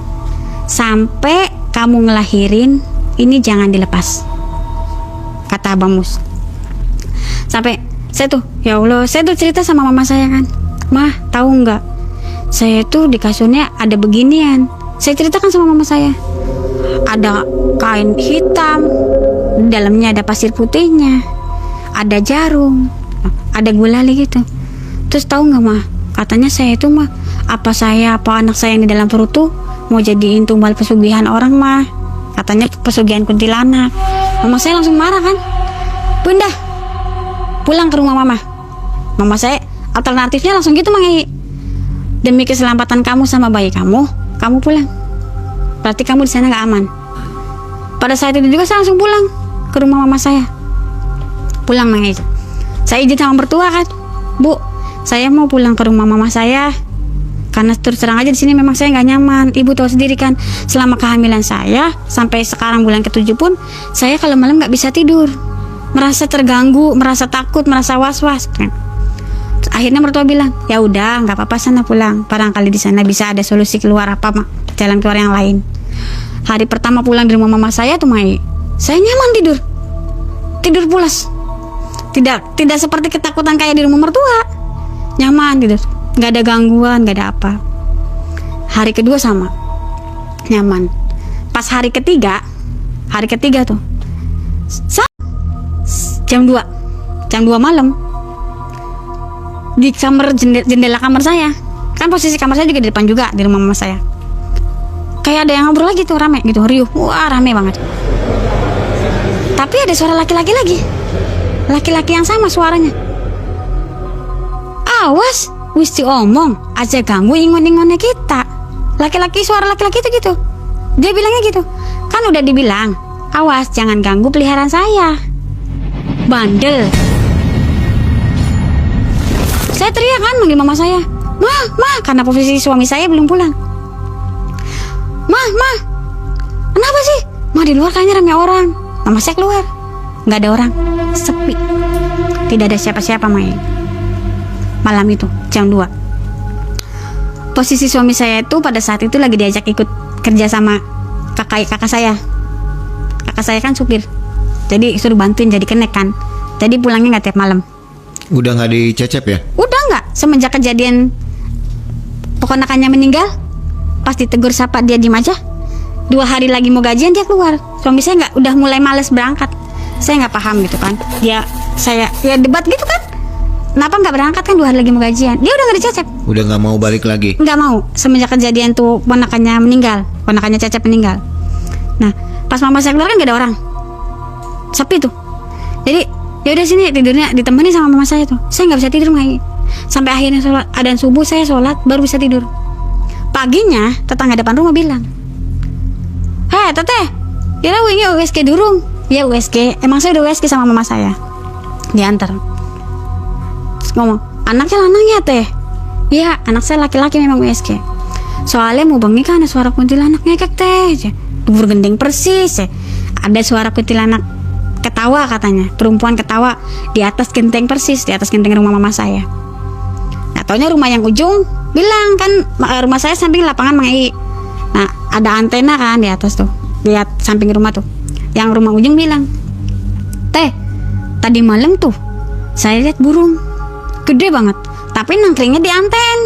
Sampai kamu ngelahirin, ini jangan dilepas. Kata Abah Mus. Sampai saya tuh, ya Allah, saya tuh cerita sama mama saya kan, Mah tahu nggak, saya tuh di kasurnya ada beginian. Saya ceritakan sama mama saya, ada kain hitam, di dalamnya ada pasir putihnya, ada jarum, ada gulali gitu. Terus tahu nggak Mah, katanya saya itu Mah, apa anak saya yang di dalam perut tuh mau jadiin tumbal pesugihan orang Mah, katanya pesugihan kuntilanak. Mama saya langsung marah kan, Bunda pulang ke rumah mama. Mama saya alternatifnya langsung gitu Mang Ai. Demi keselamatan kamu sama bayi kamu pulang. Berarti kamu di sana nggak aman. Pada saat itu juga saya langsung pulang ke rumah mama saya. Pulang Mang Ai. Saya izin sama mertua kan, Bu, saya mau pulang ke rumah mama saya. Karena terus terang aja di sini memang saya nggak nyaman. Ibu tahu sendiri kan, selama kehamilan saya sampai sekarang bulan ke-7 pun saya kalau malam nggak bisa tidur. Merasa terganggu, merasa takut, merasa was-was. Akhirnya mertua bilang, ya udah, nggak apa-apa, sana pulang. Barangkali di sana bisa ada solusi keluar apa mah, jalan keluar yang lain. Hari pertama pulang di rumah mama saya tuh Mai, saya nyaman tidur pulas. Tidak seperti ketakutan kayak di rumah mertua. Nyaman tidur, nggak ada gangguan, nggak ada apa. Hari kedua sama, nyaman. Pas hari ketiga tuh, jam 2 malam di kamar jendela kamar saya kan, posisi kamar saya juga di depan juga di rumah mama saya, kayak ada yang ngobrol lagi tuh, rame gitu, riuh, wah rame banget. Tapi ada suara laki-laki lagi, laki-laki yang sama suaranya. Awas, wis diomong aja ganggu ingon-ingonnya kita. Suara laki-laki itu gitu, dia bilangnya gitu kan, udah dibilang awas jangan ganggu peliharaan saya. Bandel. Saya teriak kan manggil mama saya. Ma, karena posisi suami saya belum pulang. Ma, kenapa sih? Ma, di luar kayaknya rame orang. Mama saya keluar, nggak ada orang, sepi. Tidak ada siapa-siapa, Mai. Malam itu, jam 2. Posisi suami saya itu pada saat itu lagi diajak ikut kerja sama kakak saya. Kakak saya kan supir, jadi suruh bantuin jadi kenek kan. Jadi pulangnya nggak tiap malam. Udah nggak dicecep ya? Udah nggak, semenjak kejadian ponakannya meninggal, pas ditegur sapa dia diem aja. 2 hari lagi mau gajian dia keluar. Suami saya nggak, udah mulai males berangkat. Saya nggak paham gitu kan. Saya debat gitu kan. Kenapa nggak berangkat kan 2 hari lagi mau gajian? Dia udah nggak dicecep. Udah nggak mau balik lagi? Nggak mau. Semenjak kejadian tuh ponakannya meninggal, ponakannya Cecep meninggal. Nah, pas mama saya keluar kan nggak ada orang, sepi tuh. Jadi ya udah sini tidurnya ditemani sama mama saya tuh. Saya nggak bisa tidur Mai. Sampai akhirnya sholat adzan subuh, saya sholat baru bisa tidur. Paginya tetangga depan rumah bilang, "Hei teteh, kira wingi USG durung?" Ya USG, emang saya udah USG sama mama saya. Diantar. Terus ngomong, "Anaknya lanang ya teh?" "Iya, anak saya laki-laki memang USG. Soalnya mau bengi kan ada suara kuntilanak ngekek teh. Dubur gendeng persis ya. Ada suara kuntilanak ketawa katanya, perempuan ketawa di atas genteng persis, di atas genteng rumah mama saya." Nah, taunya rumah yang ujung bilang kan rumah saya samping lapangan Mai. Nah, ada antena kan di atas tuh, lihat samping rumah tuh. Yang rumah ujung bilang, "Teh, tadi malam tuh saya lihat burung gede banget, tapi nangkringnya di anten."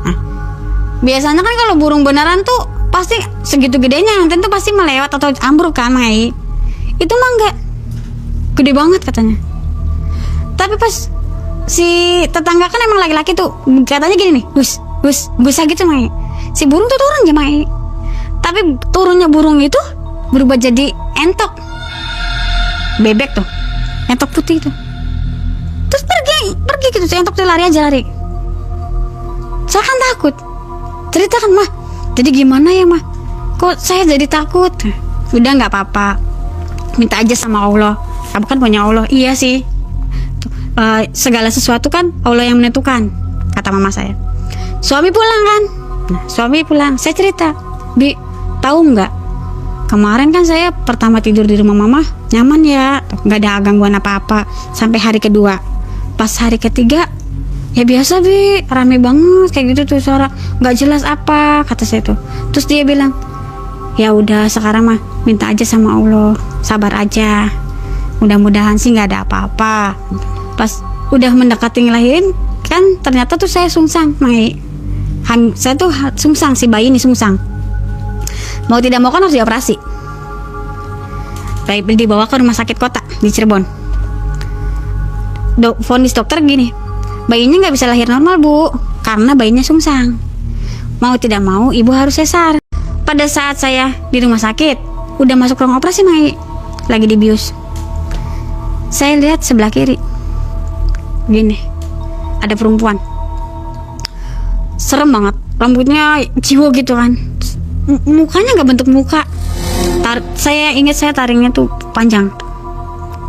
Nah, biasanya kan kalau burung beneran tuh pasti segitu gedenya, anten tuh pasti melewat atau ambruk kan Mai. Itu mah enggak, gede banget katanya. Tapi pas si tetangga kan emang laki-laki tuh katanya gini nih, gus gitu Mai. Si burung tuh turun aja Mai. Tapi turunnya burung itu berubah jadi entok bebek tuh, entok putih tuh. Terus pergi gitu, si entok tuh lari. Saya kan takut. Ceritakan mah. Jadi gimana ya mah? Kok saya jadi takut? Udah nggak apa-apa. Minta aja sama Allah. Kamu kan punya Allah. Iya sih. Segala sesuatu kan Allah yang menentukan, kata mama saya. Suami pulang kan. Nah, suami pulang. Saya cerita, "Bi, tahu nggak? Kemarin kan saya pertama tidur di rumah mama nyaman ya, nggak ada gangguan apa-apa sampai hari kedua. Pas hari ketiga ya biasa Bi, rame banget kayak gitu tuh suara nggak jelas apa," kata saya tuh. Terus dia bilang, "Ya udah sekarang mah minta aja sama Allah, sabar aja. Mudah-mudahan sih nggak ada apa-apa." Pas udah mendekati ngelahirin kan ternyata tuh saya sungsang Mai. Saya tuh sungsang, si bayi ini sungsang. Mau tidak mau kan harus dioperasi. Baik, dibawa ke rumah sakit kota di Cirebon. Vonis dokter gini, bayinya nggak bisa lahir normal Bu, karena bayinya sungsang. Mau tidak mau ibu harus sesar. Pada saat saya di rumah sakit, udah masuk ruang operasi Mai, lagi dibius. Saya lihat sebelah kiri, gini, ada perempuan, serem banget, rambutnya jiwo gitu kan. Mukanya nggak bentuk muka. Saya ingat saya taringnya tuh panjang,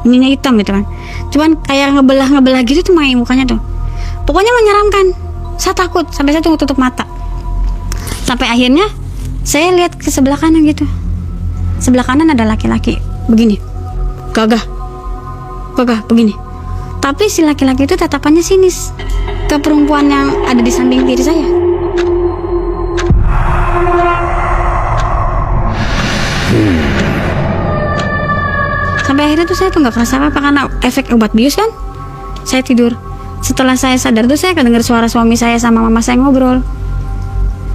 ininya hitam gitu kan. Cuman kayak ngebelah gitu tuh Mai mukanya tuh. Pokoknya menyeramkan. Saya takut sampai saya tuh tutup mata. Sampai akhirnya saya lihat ke sebelah kanan gitu. Sebelah kanan ada laki-laki begini, gagah begini. Tapi si laki-laki itu tatapannya sinis ke perempuan yang ada di samping kiri saya. Sampai akhirnya tuh saya tuh nggak kerasa apa karena efek obat bius kan. Saya tidur. Setelah saya sadar tuh saya kedengar suara suami saya sama mama saya ngobrol.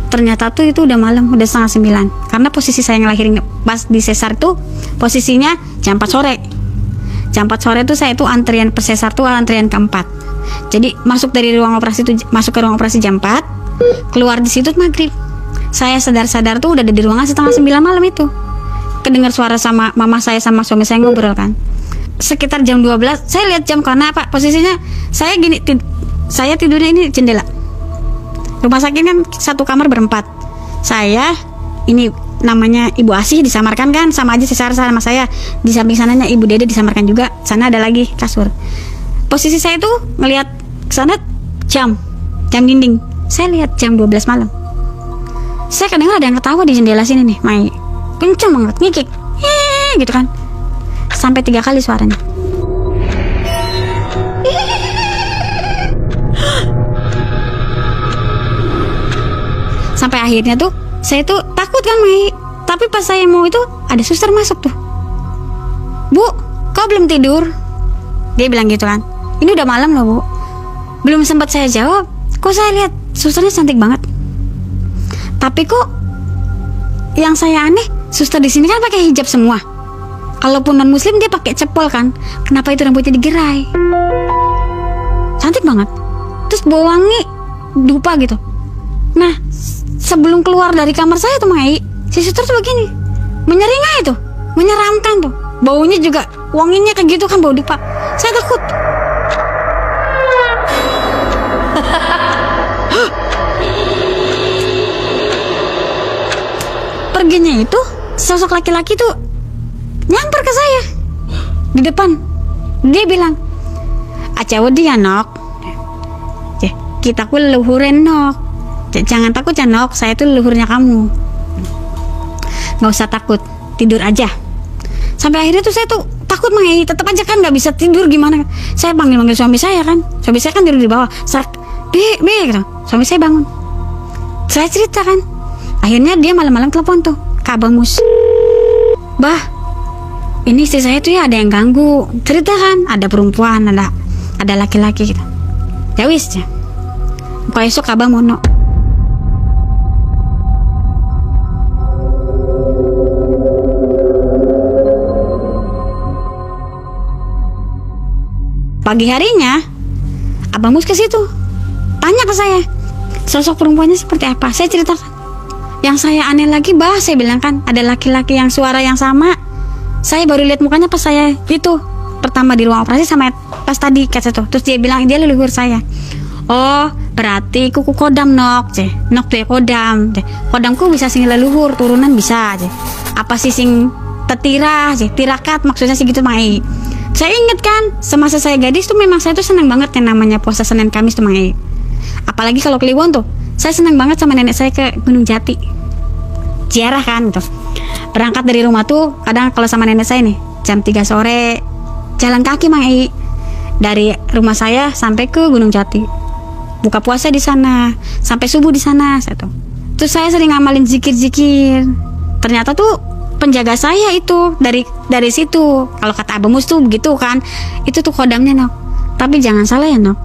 Ternyata tuh itu udah malam, udah 8:30. Karena posisi saya ngelahirin pas di sesar tuh posisinya jam 4 sore. Jam 4 sore tuh saya tuh antrian persesar tuh antrian keempat. Jadi masuk dari ruang operasi tuh masuk ke ruang operasi jam 4, keluar di situ maghrib. Saya sadar tuh udah ada di ruangan setengah 9 malam itu. Kedengar suara sama mama saya sama suami saya ngobrol kan. Sekitar jam 12 saya lihat jam karena apa? Posisinya saya gini saya tidurnya ini jendela. Rumah sakit kan satu kamar berempat. Saya ini namanya Ibu Asih disamarkan kan, sama aja sesar sama saya. Di samping sananya Ibu Dede disamarkan juga. Sana ada lagi kasur. Posisi saya tuh ngelihat ke sana jam dinding. Saya lihat jam 12 malam. Saya kadang ada yang ketawa di jendela sini nih, Mai. Kenceng banget, ngikik. Gitu kan. Sampai 3 kali suaranya. Sampai akhirnya tuh saya tuh takut kan, Mai. Tapi pas saya mau itu ada suster masuk tuh. Bu, kau belum tidur? Dia bilang gitu kan. Ini udah malam loh, Bu. Belum sempat saya jawab, kok saya lihat susternya cantik banget. Tapi kok yang saya aneh, suster di sini kan pakai hijab semua. Kalaupun non muslim dia pakai cepol kan. Kenapa itu rambutnya digerai? Cantik banget. Terus bau wangi dupa gitu. Nah, sebelum keluar dari kamar saya tuh, Mai, si suster tuh begini, menyeringai tuh, menyeramkan tuh. Baunya juga wanginya kayak gitu kan, bau dupa. Saya takut. Perginya itu sosok laki-laki tuh nyamper ke saya di depan. Dia bilang, "Acawadi ya, Nok. Kita ku leluhuren, Nok. Jangan takut ya, Nok. Saya tuh leluhurnya kamu. Nggak usah takut, tidur aja." Sampai akhirnya tuh saya tuh takut, Mai. Tetap aja kan nggak bisa tidur, gimana? Saya panggil suami saya kan. Suami saya kan tidur di bawah. Be gitu. Suami saya bangun. Saya cerita kan. Akhirnya dia malam-malam telepon tuh ke Abang Mus. "Bah, ini istri saya tuh ya ada yang ganggu." Cerita kan, ada perempuan, ada laki-laki gitu. Ya wis ya. Pokoknya esok Abang mono. Pagi harinya Abang Mus ke situ, tanya ke saya sosok perempuannya seperti apa. Saya ceritakan. Yang saya aneh lagi, Bah, saya bilang kan ada laki-laki yang suara yang sama. Saya baru lihat mukanya pas saya itu pertama di ruang operasi sama pas tadi kayak itu. Terus dia bilang dia leluhur saya. "Oh, berarti kuku kodam, Nok." Nok tuh ya kodam. Kodamku bisa sing leluhur, turunan bisa aja. Apa sih sing tetira, tirakat maksudnya sih gitu, Mai. Saya inget kan, semasa saya gadis tuh memang saya tuh senang banget yang namanya puasa Senin Kamis tuh, Mai. Apalagi kalau Kliwon tuh, saya senang banget sama nenek saya ke Gunung Jati. Ziarah kan gitu. Berangkat dari rumah tuh kadang kalau sama nenek saya nih, jam 3 sore jalan kaki, Mai. Dari rumah saya sampai ke Gunung Jati. Buka puasa di sana, sampai subuh di sana saya tuh. Terus saya sering ngamalin zikir-zikir. Ternyata tuh penjaga saya itu dari situ. Kalau kata Abang Mus tuh begitu kan. Itu tuh kodamnya, Nok. Tapi jangan salah ya, Nok.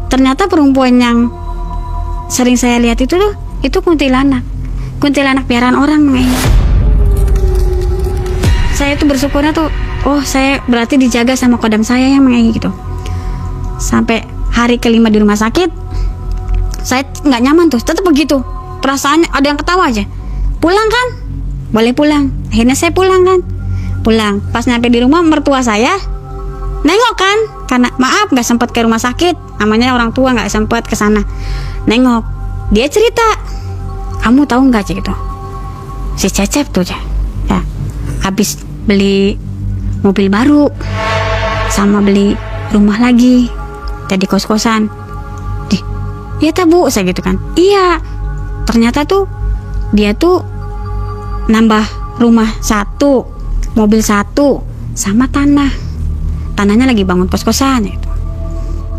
Ternyata perempuan yang sering saya lihat itu tuh itu kuntilanak. Kuntilanak piaraan orang, Mai. Saya tuh bersyukurnya tuh, oh saya berarti dijaga sama kodam saya yang Mai gitu. Sampai hari kelima di rumah sakit, saya nggak nyaman tuh, tetap begitu. Perasaannya ada yang ketawa aja. Pulang kan? Boleh pulang. Akhirnya saya pulang kan. Pulang. Pas nyampe di rumah mertua saya nengok kan, karena maaf nggak sempat ke rumah sakit. Namanya orang tua nggak sempat ke sana. Nengok. Dia cerita, "Kamu tahu nggak gitu? Si Cecep tuh ya, habis beli mobil baru, sama beli rumah lagi, jadi kos-kosan." "Iya ta, Bu," saya gitu kan. "Iya." Ternyata tuh dia tuh nambah rumah 1, mobil 1, sama tanahnya lagi bangun kos-kosan gitu.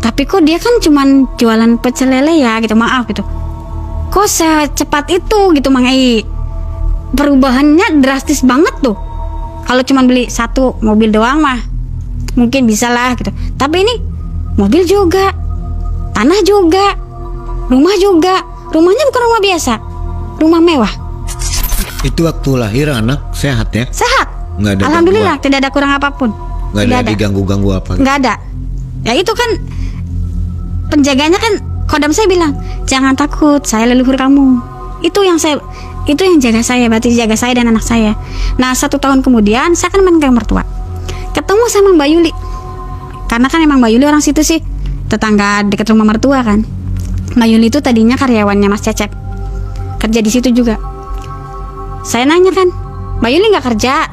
Tapi kok dia kan cuman jualan pecel lele ya gitu, maaf gitu. Kok secepat itu gitu, Mang Ei? Perubahannya drastis banget tuh. Kalau cuman beli 1 mobil doang mah mungkin bisa lah gitu. Tapi ini mobil juga, tanah juga, rumah juga. Rumahnya bukan rumah biasa, rumah mewah. Itu waktu lahir anak sehat ya? Sehat. Nggak ada Alhamdulillah, gangguan. tidak ada kurang apapun. Nggak ada diganggu-ganggu apa? Nggak ada. Ya itu kan penjaganya kan kodam saya bilang, "Jangan takut, saya leluhur kamu." Itu yang jaga saya, berarti jaga saya dan anak saya. Nah 1 tahun kemudian saya kan main ke mertua, ketemu sama Mbak Yuli. Karena kan emang Mbak Yuli orang situ sih, tetangga dekat rumah mertua kan. Mbak Yuli itu tadinya karyawannya Mas Cecep, kerja di situ juga. Saya nanya kan, Mbak Yuli nggak kerja?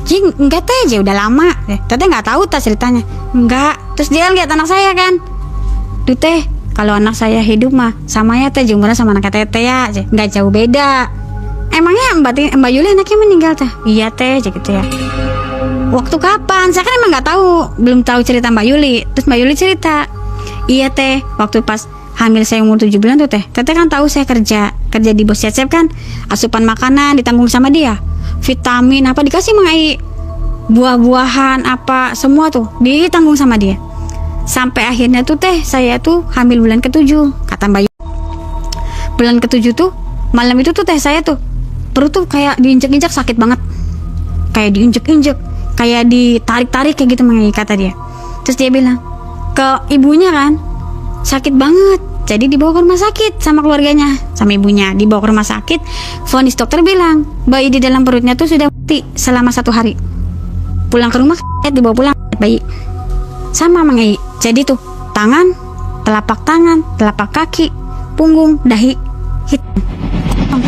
Jing, enggak teh, aja udah lama. Teteh nggak tahu tas ceritanya. Enggak. Terus dia lihat anak saya kan. Duh teh, kalau anak saya hidup mah sama ya teh, jumlah sama anak teteh ya, nggak jauh beda. Emangnya Mbak Yuli anaknya meninggal teh? Iya teh, gitu ya. Waktu kapan? Saya kan emang nggak tahu, belum tahu cerita Mbak Yuli. Terus Mbak Yuli cerita, iya teh, waktu pas hamil saya umur 7 bulan tuh teh, teteh kan tahu saya kerja di Bos Cecep kan, asupan makanan ditanggung sama dia, vitamin apa dikasih mengai, buah-buahan apa semua tuh ditanggung sama dia. Sampai akhirnya tuh teh, saya tuh hamil bulan ke-7, kata Mbak Yuli. Bulan ke-7 tuh, malam itu tuh teh saya tuh perut tuh kayak diinjek-injek, sakit banget, kayak diinjek-injek, kayak ditarik-tarik kayak gitu mengai, kata dia. Terus dia bilang ke ibunya kan, sakit banget, jadi dibawa ke rumah sakit sama keluarganya, sama ibunya dibawa ke rumah sakit. Vonis dokter bilang bayi di dalam perutnya tuh sudah mati selama 1 hari. Pulang ke rumah dibawa pulang bayi sama mengai. Jadi tuh tangan, telapak kaki, punggung, dahi hitam.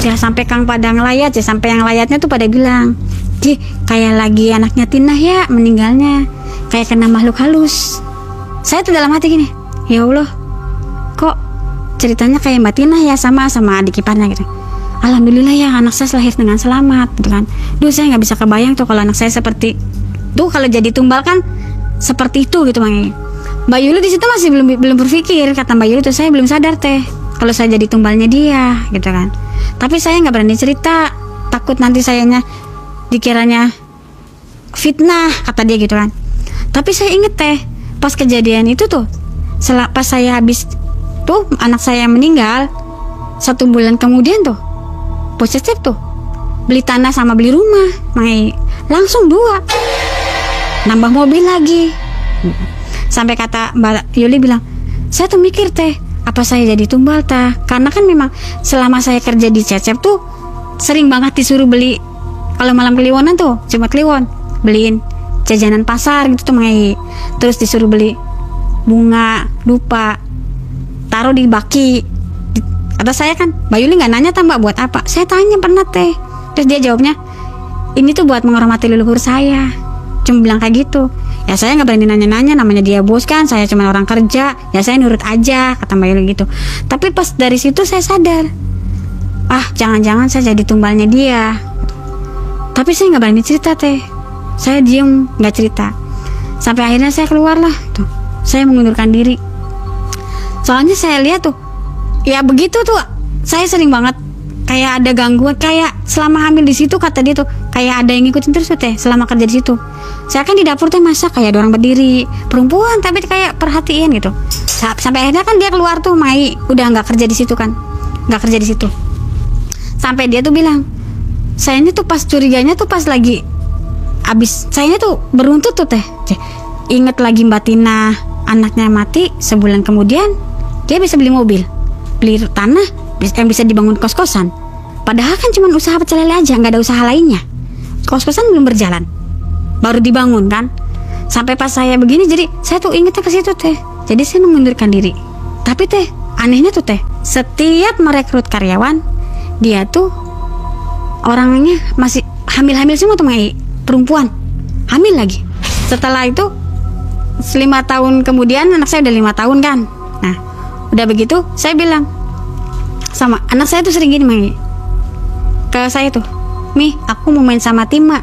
Ya sampai Kang pada ngelayat ya, sampai yang layatnya tuh pada bilang, "Ji, kayak lagi anaknya Tina ya meninggalnya, kayak kena makhluk halus." Saya tuh dalam hati gini, ya Allah, kok ceritanya kayak Mbak Tina ya, sama adik iparnya gitu. Alhamdulillah ya anak saya lahir dengan selamat gitu kan. Duh, saya nggak bisa kebayang tuh kalau anak saya seperti tuh, kalau jadi tumbal kan seperti itu gitu Bang. Mbak Yuli di situ masih belum berpikir, kata Mbak Yuli tuh, saya belum sadar teh kalau saya jadi tumbalnya dia gitu kan. Tapi saya nggak berani cerita, takut nanti sayanya dikiranya fitnah, kata dia gitu kan. Tapi saya inget teh, pas kejadian itu tuh, pas saya habis tuh anak saya meninggal, 1 bulan kemudian tuh Bos Cecep tuh beli tanah sama beli rumah, langsung 2, nambah mobil lagi. Sampai kata Mbak Yuli bilang, saya tuh mikir teh, apa saya jadi tumbal tah? Karena kan memang selama saya kerja di Cecep tuh sering banget disuruh beli, kalau malam Kliwonan tuh, Jumat Kliwon, beliin jajanan pasar gitu tuh terus disuruh beli bunga dupa, taruh di baki. Kata saya kan, Mbak Yuli nggak nanya tambah buat apa? Saya tanya pernah teh. Terus dia jawabnya, ini tuh buat menghormati leluhur saya. Cuma bilang kayak gitu. Ya saya nggak berani nanya-nanya, namanya dia bos kan, saya cuma orang kerja, ya saya nurut aja, kata Mbak Yuli gitu. Tapi pas dari situ saya sadar, jangan-jangan saya jadi tumbalnya dia. Tapi saya nggak berani cerita teh. Saya diem, nggak cerita. Sampai akhirnya saya keluar lah tuh. Saya mengundurkan diri. Soalnya saya lihat tuh, ya begitu tuh, saya sering banget kayak ada gangguan, kayak selama hamil di situ, kata dia tuh kayak ada yang ngikutin terus tuh teh selama kerja di situ. Saya kan di dapur teh masak, kayak ada orang berdiri, perempuan tapi kayak perhatiin gitu. Sampai akhirnya kan dia keluar tuh, udah nggak kerja di situ kan, nggak kerja di situ. Sampai dia tuh bilang, saya ini tuh pas curiganya tuh pas lagi abis, saya tuh beruntut tuh teh, inget lagi Mbak Tina anaknya mati, sebulan kemudian dia bisa beli mobil, beli tanah yang bisa dibangun kos-kosan. Padahal kan cuma usaha pecel lele aja, nggak ada usaha lainnya. Kos-kosan belum berjalan, baru dibangun kan. Sampai pas saya begini, jadi saya tuh ingetnya ke situ teh. Jadi saya mengundurkan diri. Tapi teh, anehnya tuh teh, setiap merekrut karyawan, dia tuh orangnya masih hamil-hamil semua tuh, perempuan hamil lagi. Setelah itu 5 tahun kemudian anak saya udah 5 tahun kan. Nah, udah begitu saya bilang sama anak saya tuh sering gini ke saya tuh, "Mi, aku mau main sama Tima."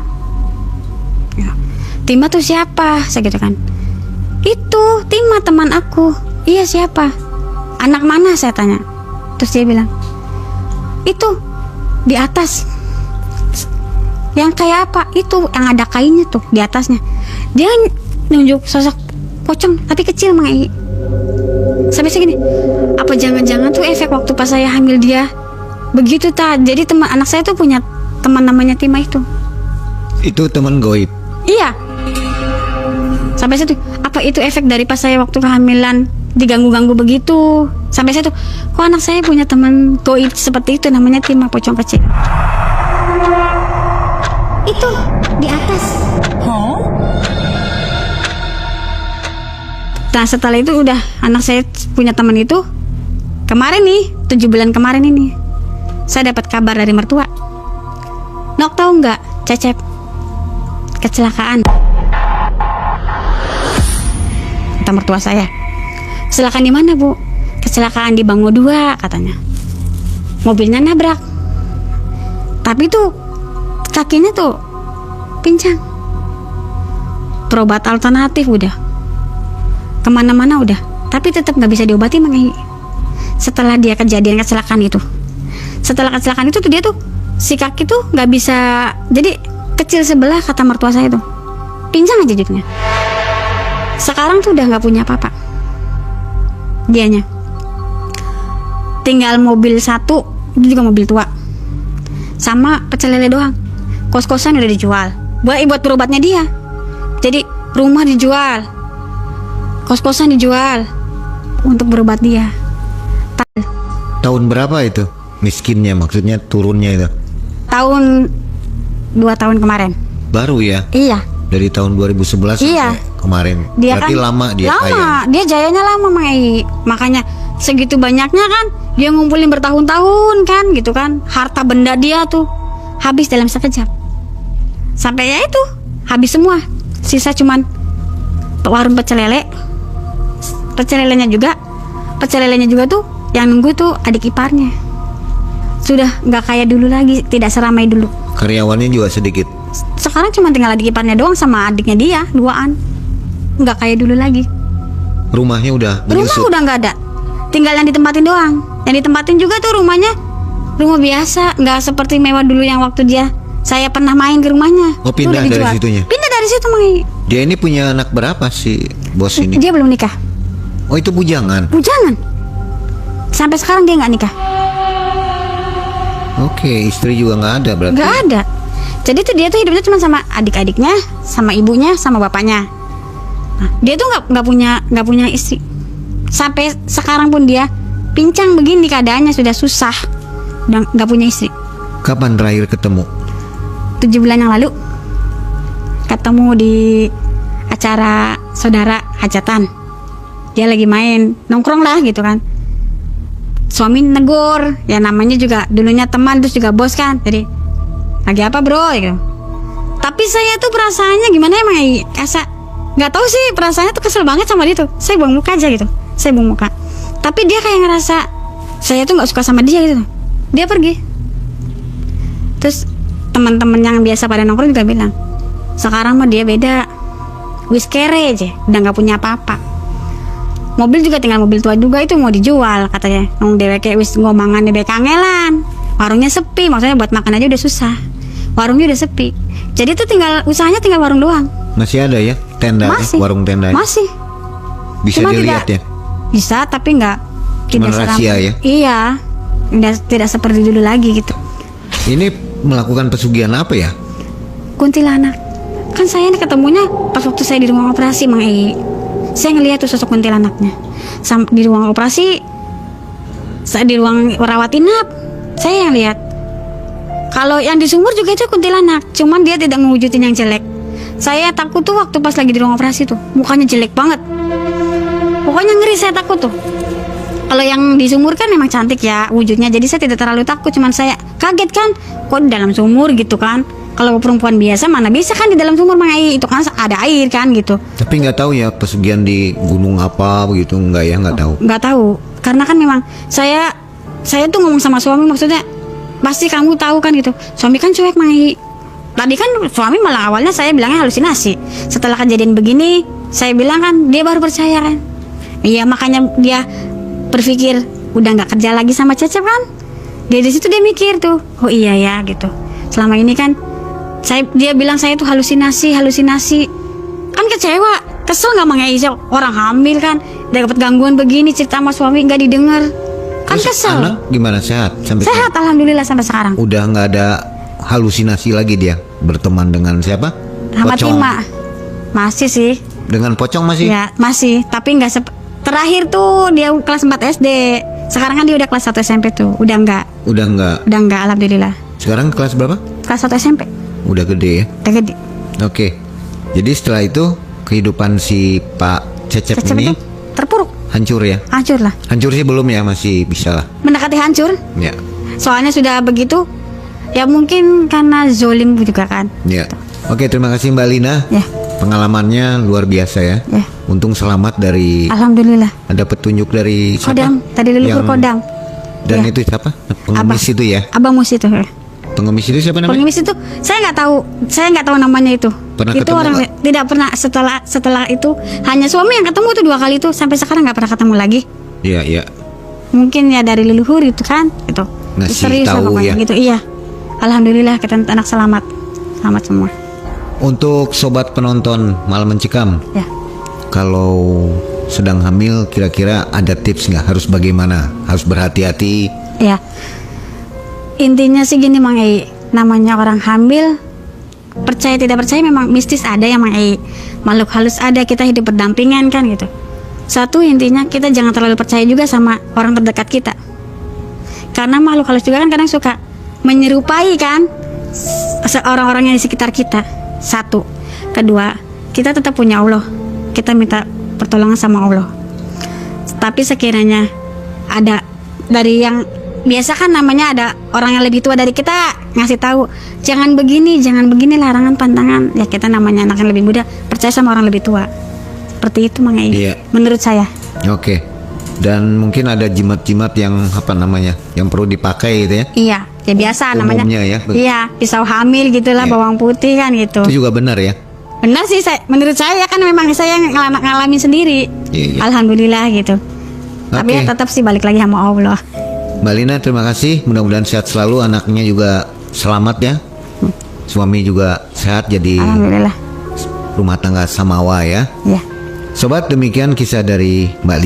Ya. "Tima tuh siapa?" Saya gitu kan. "Itu Tima, teman aku." "Iya, siapa? Anak mana?" saya tanya. Terus dia bilang, "Itu di atas." "Yang kayak apa?" "Itu yang ada kainnya tuh di atasnya." Dia nunjuk sosok pocong tapi kecil sampai segini. Apa jangan-jangan tuh efek waktu pas saya hamil dia begitu Jadi teman anak saya tuh punya teman namanya Tima itu. Itu teman goib. Iya. Sampai situ, apa itu efek dari pas saya waktu kehamilan diganggu-ganggu begitu? Sampai situ, kok anak saya punya teman goib seperti itu namanya Tima, pocong kecil. Itu di atas. Nah setelah itu udah anak saya punya teman itu, kemarin nih 7 bulan kemarin ini saya dapat kabar dari mertua. Nok, tahu nggak Cecep kecelakaan? Kata mertua saya. Kecelakaan di mana, Bu? Kecelakaan di Bango 2 katanya. Mobilnya nabrak. Tapi tuh kakinya tuh pincang. Berobat alternatif udah, kemana-mana udah, tapi tetap nggak bisa diobati, Mang Ei. Setelah dia kejadian kecelakaan itu, tuh dia tuh si kaki tuh nggak bisa, jadi kecil sebelah, kata mertua saya tuh pincang aja jadinya. Sekarang tuh udah nggak punya apa-apa dianya, tinggal mobil satu, itu juga mobil tua, sama pecel lele doang. Kos-kosan udah dijual buat berobatnya dia. Jadi rumah dijual, kos-kosan dijual untuk berobat dia. Tahun berapa itu miskinnya, maksudnya turunnya itu? Tahun 2 tahun kemarin. Baru ya? Iya. Dari tahun 2011 Iya. sampai kemarin. Dia Berarti kan lama dia kaya. Dia jayanya lama, Mang Ei. Makanya segitu banyaknya kan dia ngumpulin bertahun-tahun kan gitu kan. Harta benda dia tuh habis dalam sekejap. Sampai ya itu, habis semua. Sisa cuman warung pecel lele. Pecel lelenya juga tuh yang nunggu tuh adik iparnya. Sudah nggak kayak dulu lagi, tidak seramai dulu. Karyawannya juga sedikit. Sekarang cuma tinggal adik iparnya doang sama adiknya dia, 2an. Nggak kayak dulu lagi. Rumahnya udah Rumah menyusut. udah nggak ada, tinggal yang ditempatin doang. Yang ditempatin juga tuh rumahnya rumah biasa, nggak seperti mewah dulu yang waktu saya pernah main ke rumahnya. Oh, Tuh pindah udah dari dijual. situnya? Pindah dari situ, Mang Ei. Dia ini punya anak berapa sih bos ini? Dia belum nikah, Oh, itu bujangan. bujangan. Sampai sekarang dia nggak nikah, Oke, istri juga nggak ada berarti. nggak ada. Jadi tuh dia tuh hidupnya cuma sama adik-adiknya, sama ibunya, sama bapaknya. Nah, dia tuh nggak punya istri. Sampai sekarang pun dia pincang begini keadaannya, sudah susah, udah nggak punya istri. Kapan terakhir ketemu? 7 bulan yang lalu ketemu di acara saudara hajatan. Dia lagi main nongkrong lah gitu kan. Suami negur, ya namanya juga dulunya teman terus juga bos kan. Jadi lagi apa bro gitu. Tapi saya tuh perasaannya gimana ya, Mang Ei? Nggak tahu sih, perasaannya tuh kesel banget sama dia tuh. Saya buang muka aja gitu. Saya buang muka. Tapi dia kayak ngerasa saya tuh nggak suka sama dia gitu. Dia pergi. Terus teman-teman yang biasa pada nongkrong juga bilang, sekarang mah dia beda, wis kere aja, udah nggak punya apa-apa. Mobil juga tinggal mobil tua juga, itu mau dijual katanya. Nong deweke wis ngomangan dewek kangelan. Warungnya sepi, maksudnya buat makan aja udah susah. Warungnya udah sepi. Jadi tuh usahanya tinggal warung doang. Masih ada ya tenda, Masih. warung tenda. Masih. Bisa Cuma dilihat ya. Bisa, tapi nggak Cuman tidak rahasia ya? Iya. Udah tidak seperti dulu lagi gitu. Ini melakukan pesugihan apa ya? Kuntilanak. Kan saya ini ketemunya pas waktu saya di ruang operasi, Mang Ei. Saya ngeliat tuh sosok kuntilanaknya. Di ruang operasi, saya di ruang rawat inap, saya yang lihat. Kalau yang di sumur juga itu kuntilanak, cuman dia tidak mewujudin yang jelek. Saya takut tuh waktu pas lagi di ruang operasi tuh, mukanya jelek banget. Pokoknya ngeri, saya takut tuh. Kalau yang di sumur kan memang cantik ya wujudnya, jadi saya tidak terlalu takut. Cuman saya kaget kan, kok di dalam sumur gitu kan. Kalau perempuan biasa mana bisa kan di dalam sumur, Mang Ei, itu kan ada air kan gitu. Tapi nggak tahu ya pesugihan di gunung apa begitu, nggak ya, nggak tahu. Nggak tahu, karena kan memang saya tuh ngomong sama suami, maksudnya pasti kamu tahu kan gitu. Suami kan cuek, Mang Ei. Tadi kan suami malah awalnya saya bilangnya halusinasi. Setelah kejadian begini, saya bilang kan dia baru percaya kan. Iya, makanya dia berpikir udah nggak kerja lagi sama Cecep kan. Dia di situ dia mikir tuh, oh iya ya gitu. Selama ini kan dia bilang saya tuh halusinasi. Kan kecewa, kesel nggak, Mang Ei? Orang hamil kan, dia dapat gangguan begini, cerita sama suami nggak didengar, kan Terus kesel. anak gimana, sehat sampai Sehat, alhamdulillah sampai sekarang. udah nggak ada halusinasi lagi dia berteman dengan siapa? Rahmat Pocong. Lima masih sih, Dengan pocong masih? ya masih, tapi nggak terakhir tuh dia kelas 4 SD. Sekarang kan dia udah kelas 1 SMP tuh, udah nggak, alhamdulillah. Sekarang kelas berapa? Kelas 1 SMP, Udah gede ya. udah gede. Oke. Jadi setelah itu kehidupan si Pak Cecep Cecep ini itu terpuruk. Hancur ya? Hancur lah. Hancur sih belum ya, masih bisa lah. Mendekati hancur. Ya. Soalnya sudah begitu. Ya mungkin karena zolim juga kan. Ya. Oke, terima kasih Mbak Lina. Ya. Pengalamannya luar biasa ya. Ya. Untung selamat dari Alhamdulillah. ada petunjuk dari siapa? Kodam. Tadi leluhur Yang- Kodam. Dan Ya. itu siapa? Pengemis itu ya. Abang Mus itu. Pengemis itu siapa namanya? Pengemis itu saya nggak tahu namanya itu. Pernah itu ketemu orang nggak? tidak pernah setelah itu hanya suami yang ketemu tuh 2 kali itu sampai sekarang nggak pernah ketemu lagi. Iya, iya. Mungkin ya dari leluhur itu kan gitu. Ngasih Serius lah tahu pokoknya ya. gitu. Iya. Alhamdulillah kita anak selamat. Selamat semua. Untuk sobat penonton Malam Mencekam, Ya. kalau sedang hamil kira-kira ada tips nggak? Harus bagaimana? Harus berhati-hati. Ya. Intinya sih gini Mang Ei, namanya orang hamil percaya tidak percaya memang mistis ada ya Mang Ei. Makhluk halus ada, kita hidup berdampingan kan gitu. Satu intinya kita jangan terlalu percaya juga sama orang terdekat kita. Karena makhluk halus juga kan kadang suka menyerupai kan orang-orang yang di sekitar kita. Satu. Kedua, kita tetap punya Allah. Kita minta pertolongan sama Allah. Tapi sekiranya ada dari yang biasa kan namanya ada orang yang lebih tua dari kita ngasih tahu jangan begini larangan pantangan, ya kita namanya anak yang lebih muda percaya sama orang lebih tua. Seperti itu Mang Ei. Iya. Menurut saya. Oke. Dan mungkin ada jimat-jimat yang apa namanya? Yang perlu dipakai gitu ya. Iya, ya biasa namanya. Umumnya ya. Iya, pisau hamil gitulah, Iya. bawang putih kan gitu. Itu juga benar ya. Benar sih menurut saya kan memang saya ngalamin sendiri. Iya, iya. Alhamdulillah gitu. Tapi Oke. ya tetap sih balik lagi sama Allah. Mbak Lina, terima kasih. Mudah-mudahan sehat selalu. Anaknya juga selamat ya. Suami juga sehat jadi Alhamdulillah. rumah tangga samawa ya. Ya. Sobat, demikian kisah dari Mbak Lina.